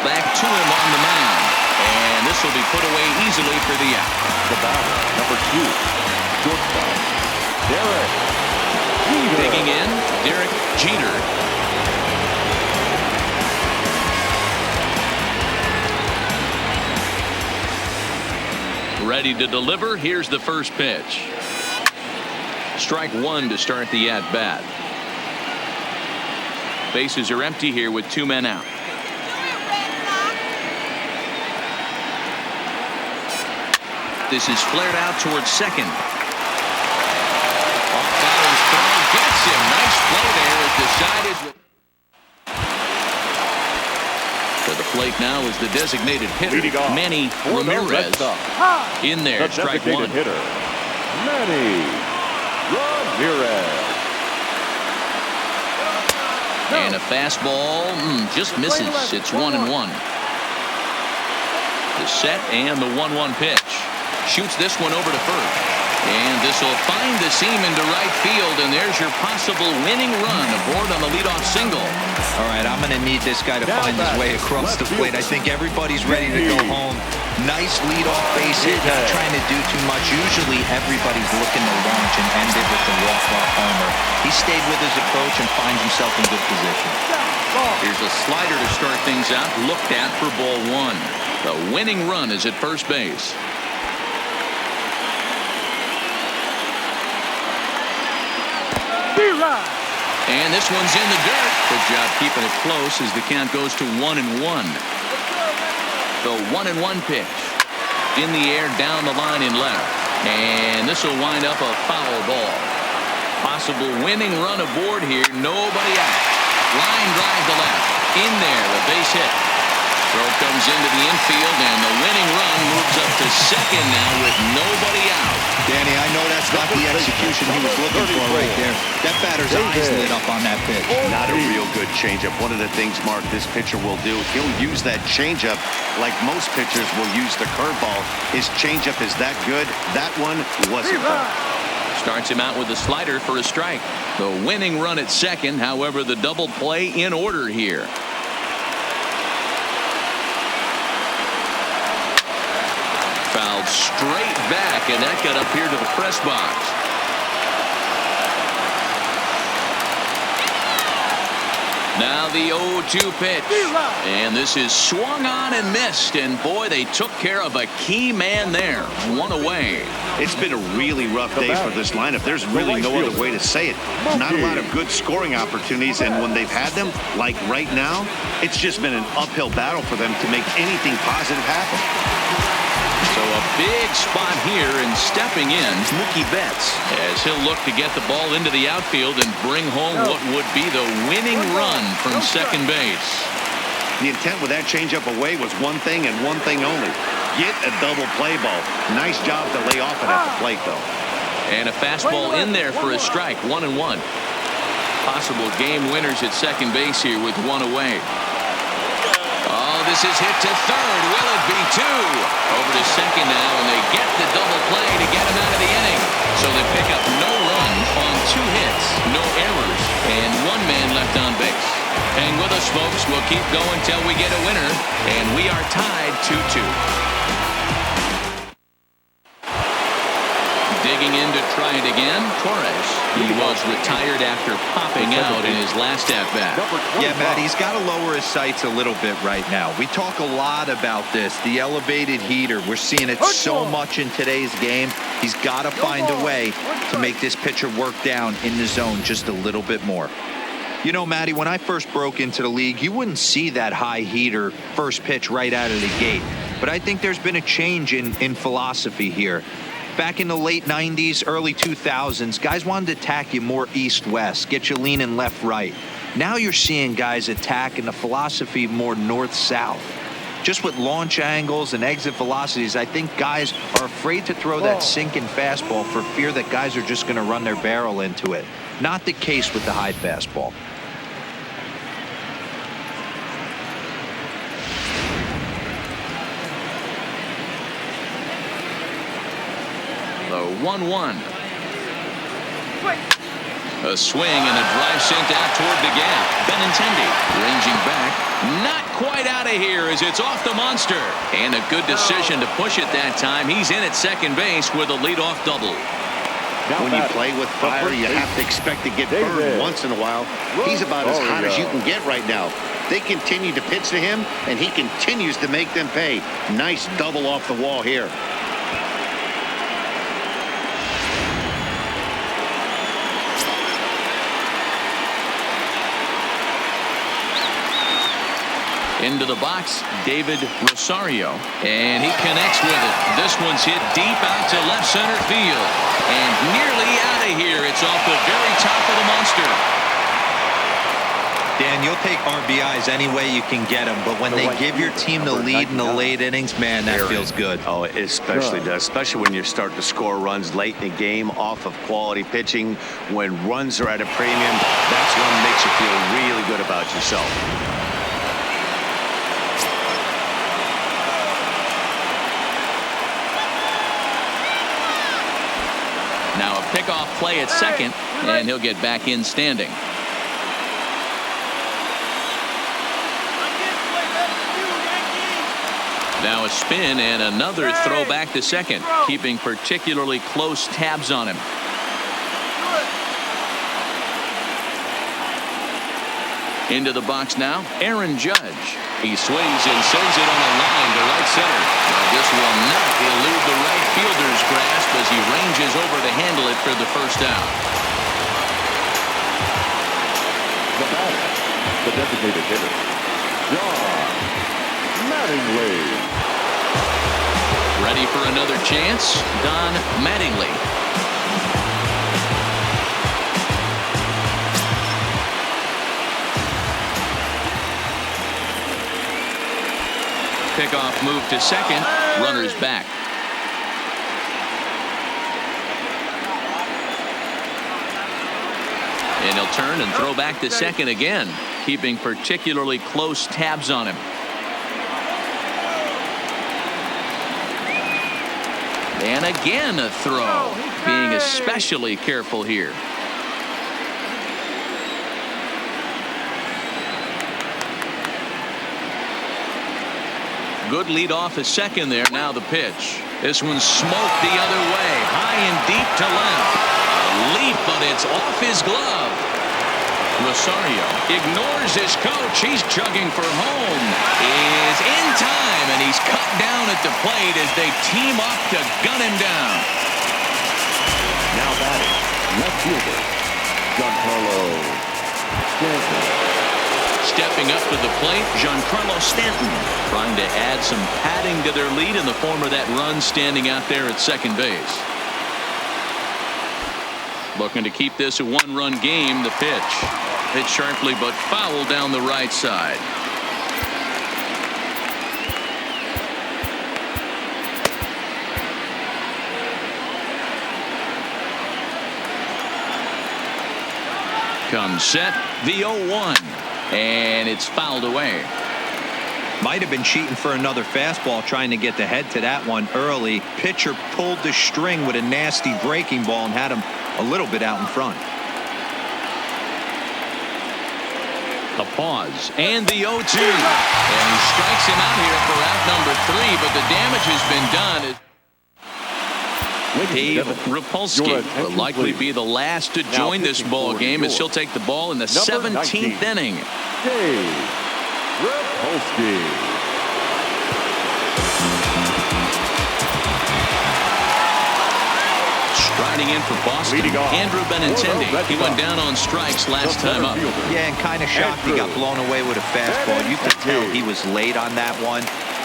Back to him on the mound. And this will be put away easily for the out. The batter, number 2, shortstop, Derek Jeter. Digging in, Derek Jeter. Ready to deliver. Here's the first pitch. Strike 1 to start the at-bat. Bases are empty here with 2 men out. This is flared out towards second. Off-balance throw gets him. Nice play there as decided. To the plate now is the designated hitter, Manny Ramirez. In there, the strike 1. Hitter, Manny Ramirez. And a fastball just misses. It's 1-1. The set and the 1-1 pitch. Shoots this one over to first. And this will find the seam into right field, and there's your possible winning run aboard on the leadoff single. All right, I'm going to need this guy to find his way across the plate. I think everybody's ready to go home. Nice leadoff base hit, not trying to do too much. Usually everybody's looking to launch and end it with the walk-off homer. He stayed with his approach and finds himself in good position. Here's a slider to start things out, looked at for ball one. The winning run is at first base. And this one's in the dirt. Good job keeping it close as the count goes to 1-1. The 1-1 pitch. In the air down the line in left. And this will wind up a foul ball. Possible winning run aboard here. Nobody out. Line drive to left. In there, a base hit. Throw comes into the infield, and the winning run moves up to second now with nobody out. Danny, I know that's not the execution he was looking for right there. That batter's eyes lit up on that pitch. Not a real good changeup. One of the things, Mark, this pitcher will do, he'll use that changeup like most pitchers will use the curveball. His changeup is that good. That one wasn't. Starts him out with a slider for a strike. The winning run at second, however, the double play in order here. Fouled straight back, and that got up here to the press box. Now the 0-2 pitch. And this is swung on and missed. And boy, they took care of a key man there. One away. It's been a really rough day for this lineup. There's really no other way to say it. Not a lot of good scoring opportunities, and when they've had them, like right now, it's just been an uphill battle for them to make anything positive happen. So a big spot here, and stepping in, Mookie Betts, as he'll look to get the ball into the outfield and bring home what would be the winning run from second base. The intent with that changeup away was one thing and one thing only. Get a double play ball. Nice job to lay off it at the plate, though. And a fastball in there for a strike, 1-1. Possible game winners at second base here with one away. This is hit to third. Will it be two? Over to second now, and they get the double play to get him out of the inning. So they pick up no runs on 2 hits, no errors, and 1 man left on base. Hang with us, folks. We'll keep going till we get a winner, and we are tied 2-2. Digging in to try it again, Torres. He was retired after popping out in his last at-bat. Yeah, Matt, he's got to lower his sights a little bit right now. We talk a lot about this, the elevated heater. We're seeing it so much in today's game. He's got to find a way to make this pitcher work down in the zone just a little bit more. You know, Matty, when I first broke into the league, you wouldn't see that high heater first pitch right out of the gate. But I think there's been a change in philosophy here. Back in the late 90s, early 2000s, guys wanted to attack you more east-west, get you leaning left-right. Now you're seeing guys attack in the philosophy more north-south. Just with launch angles and exit velocities, I think guys are afraid to throw that sinking fastball for fear that guys are just going to run their barrel into it. Not the case with the high fastball. The 1-1. A swing and a drive sent out toward the gap. Benintendi ranging back. Not quite out of here as it's off the monster. And a good decision to push it that time. He's in at second base with a leadoff double. When you play with fire, you have to expect to get burned once in a while. He's about as hot as you can get right now. They continue to pitch to him, and he continues to make them pay. Nice double off the wall here. Into the box, David Rosario, and he connects with it. This one's hit deep out to left center field, and nearly out of here. It's off the very top of the monster. Dan, you'll take RBIs any way you can get them, but when they give your team the lead in the late innings, man, that feels good. Oh, it especially does, especially when you start to score runs late in the game off of quality pitching. When runs are at a premium, that's when it makes you feel really good about yourself. Now a pickoff play at second, and he'll get back in standing. Now a spin and another throw back to second, keeping particularly close tabs on him. Into the box now, Aaron Judge. He swings and sends it on a line to right center. Now this will not elude the right fielder's grasp as he ranges over to handle it for the first out. The batter, the designated hitter, John Mattingly. Ready for another chance, Don Mattingly. Pickoff move to second. Runners back. And he'll turn and throw back to second again, keeping particularly close tabs on him. And again a throw, being especially careful here. Good lead off a second there. Now the pitch. This one's smoked the other way. High and deep to left. A leap, but it's off his glove. Rosario ignores his coach. He's chugging for home. Is in time, and he's cut down at the plate as they team up to gun him down. Now batting, left fielder, Giancarlo Stanton. Stepping up to the plate, Giancarlo Stanton, trying to add some padding to their lead in the form of that run standing out there at second base. Looking to keep this a one-run game. The pitch. Hit sharply but foul down the right side. Comes set, the 0-1. And it's fouled away. Might have been cheating for another fastball, trying to get the head to that one early. Pitcher pulled the string with a nasty breaking ball and had him a little bit out in front. A pause and the 0-2. And he strikes him out here for out number 3, but the damage has been done. Dave Rapolsky will likely be the last to join this ball game as he'll take the ball in the 17th inning. Dave Rapolsky. Striding in for Boston, Andrew Benintendi. He went down on strikes last time up. Yeah, and kind of shocked he got blown away with a fastball. You could tell he was late on that one.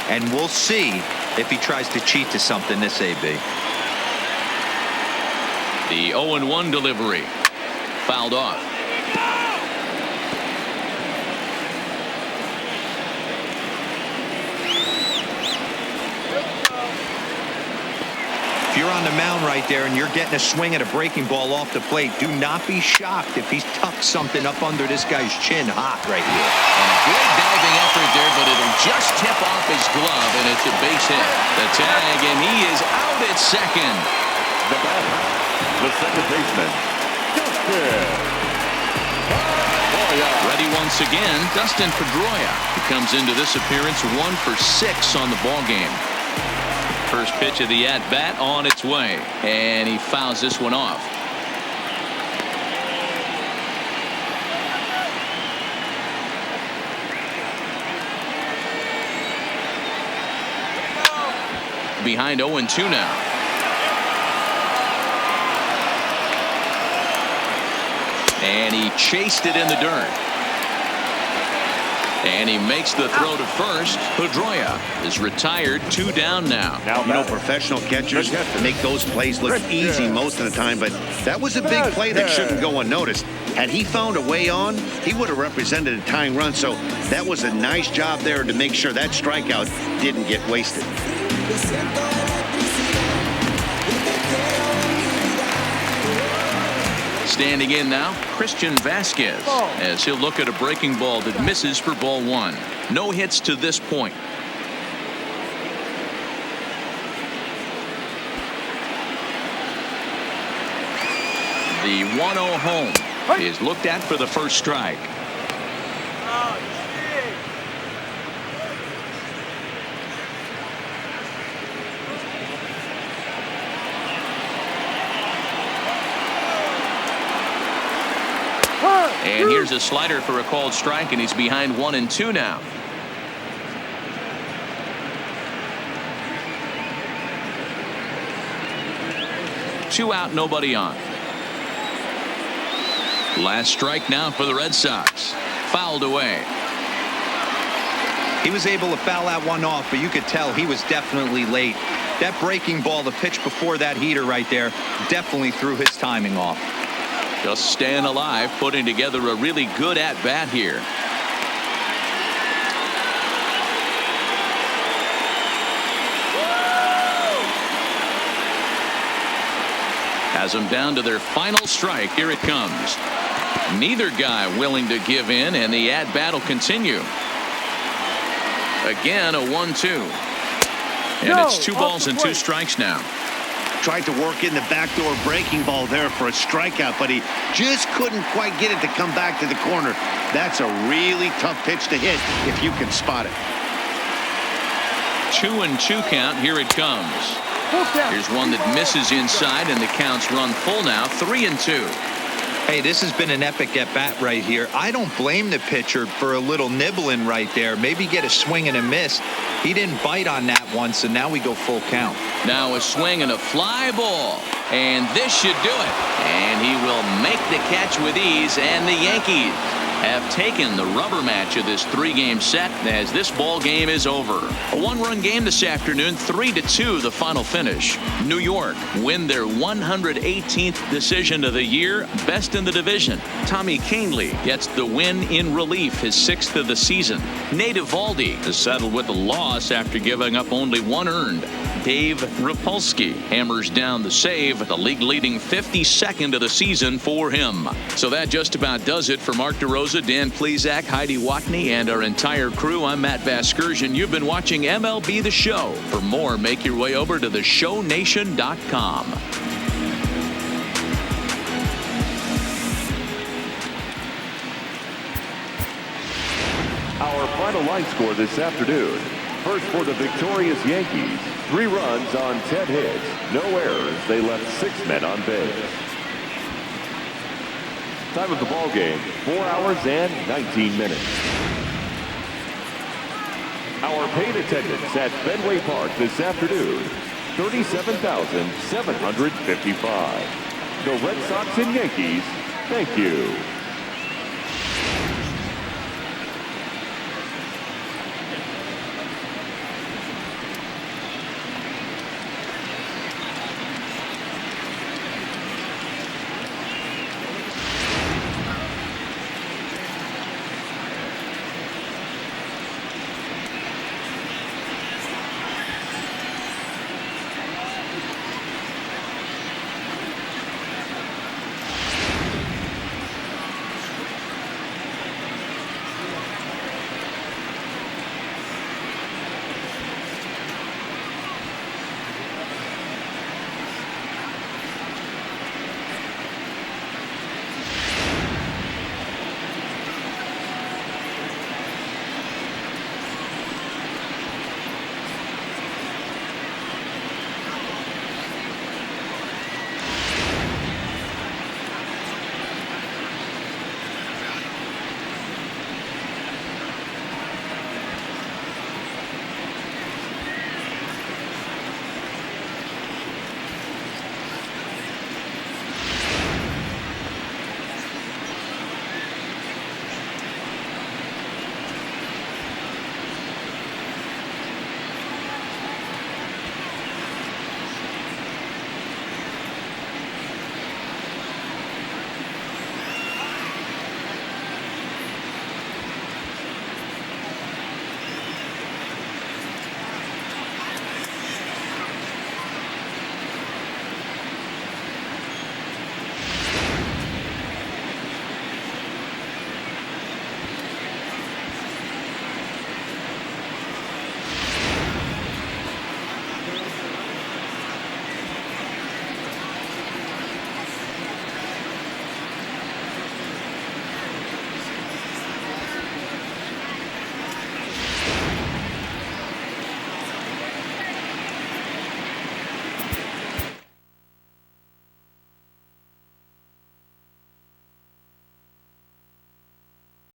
And we'll see if he tries to cheat to something this AB. The 0-1 delivery. Fouled off. If you're on the mound right there and you're getting a swing at a breaking ball off the plate, do not be shocked if he's tucked something up under this guy's chin hot right here. And a good diving effort there, but it'll just tip off his glove, and it's a base hit. The tag, and he is out at second. The batter, the second baseman, Dustin Pedroia. Ready once again, Dustin Pedroia. He comes into this appearance 1 for 6 on the ball game. First pitch of the at-bat on its way, and he fouls this one off. Behind 0-2 now. And he chased it in the dirt. And he makes the throw to first. Pedroia is retired, 2 down now. You know, professional catchers make those plays look easy most of the time, but that was a big play that shouldn't go unnoticed. Had he found a way on, he would have represented a tying run, so that was a nice job there to make sure that strikeout didn't get wasted. Standing in now, Christian Vasquez, as he'll look at a breaking ball that misses for ball 1. No hits to this point. The 1-0 home is looked at for the first strike. And here's a slider for a called strike, and he's behind 1-2 now. Two out, nobody on. Last strike now for the Red Sox. Fouled away. He was able to foul that one off, but you could tell he was definitely late. That breaking ball, the pitch before that heater right there, definitely threw his timing off. Just staying alive, putting together a really good at-bat here. Has them down to their final strike. Here it comes. Neither guy willing to give in, and the at-bat will continue. Again, a 1-2. And it's 2 balls and 2 strikes now. Tried to work in the backdoor breaking ball there for a strikeout, but he just couldn't quite get it to come back to the corner. That's a really tough pitch to hit if you can spot it. 2-2 count. Here it comes. Here's one that misses inside, and the count's run full now. 3-2. Hey, this has been an epic at-bat right here. I don't blame the pitcher for a little nibbling right there. Maybe get a swing and a miss. He didn't bite on that one, so now we go full count. Now a swing and a fly ball. And this should do it. And he will make the catch with ease, and the Yankees have taken the rubber match of this 3-game set as this ball game is over. A 1-run game this afternoon, 3-2 the final finish. New York win their 118th decision of the year, best in the division. Tommy Kahnle gets the win in relief, his 6th of the season. Nate Eovaldi is settled with a loss after giving up only 1 earned. Dave Rapolsky hammers down the save, the league-leading 52nd of the season for him. So that just about does it for Mark DeRosa, Dan Plesac, Heidi Watney, and our entire crew. I'm Matt Vasgersian. You've been watching MLB The Show. For more, make your way over to theshownation.com. Our final line score this afternoon. First for the victorious Yankees, 3 runs on 10 hits, no errors. They left 6 men on base. Time of the ball game, 4 hours and 19 minutes. Our paid attendance at Fenway Park this afternoon, 37,755. The Red Sox and Yankees, thank you.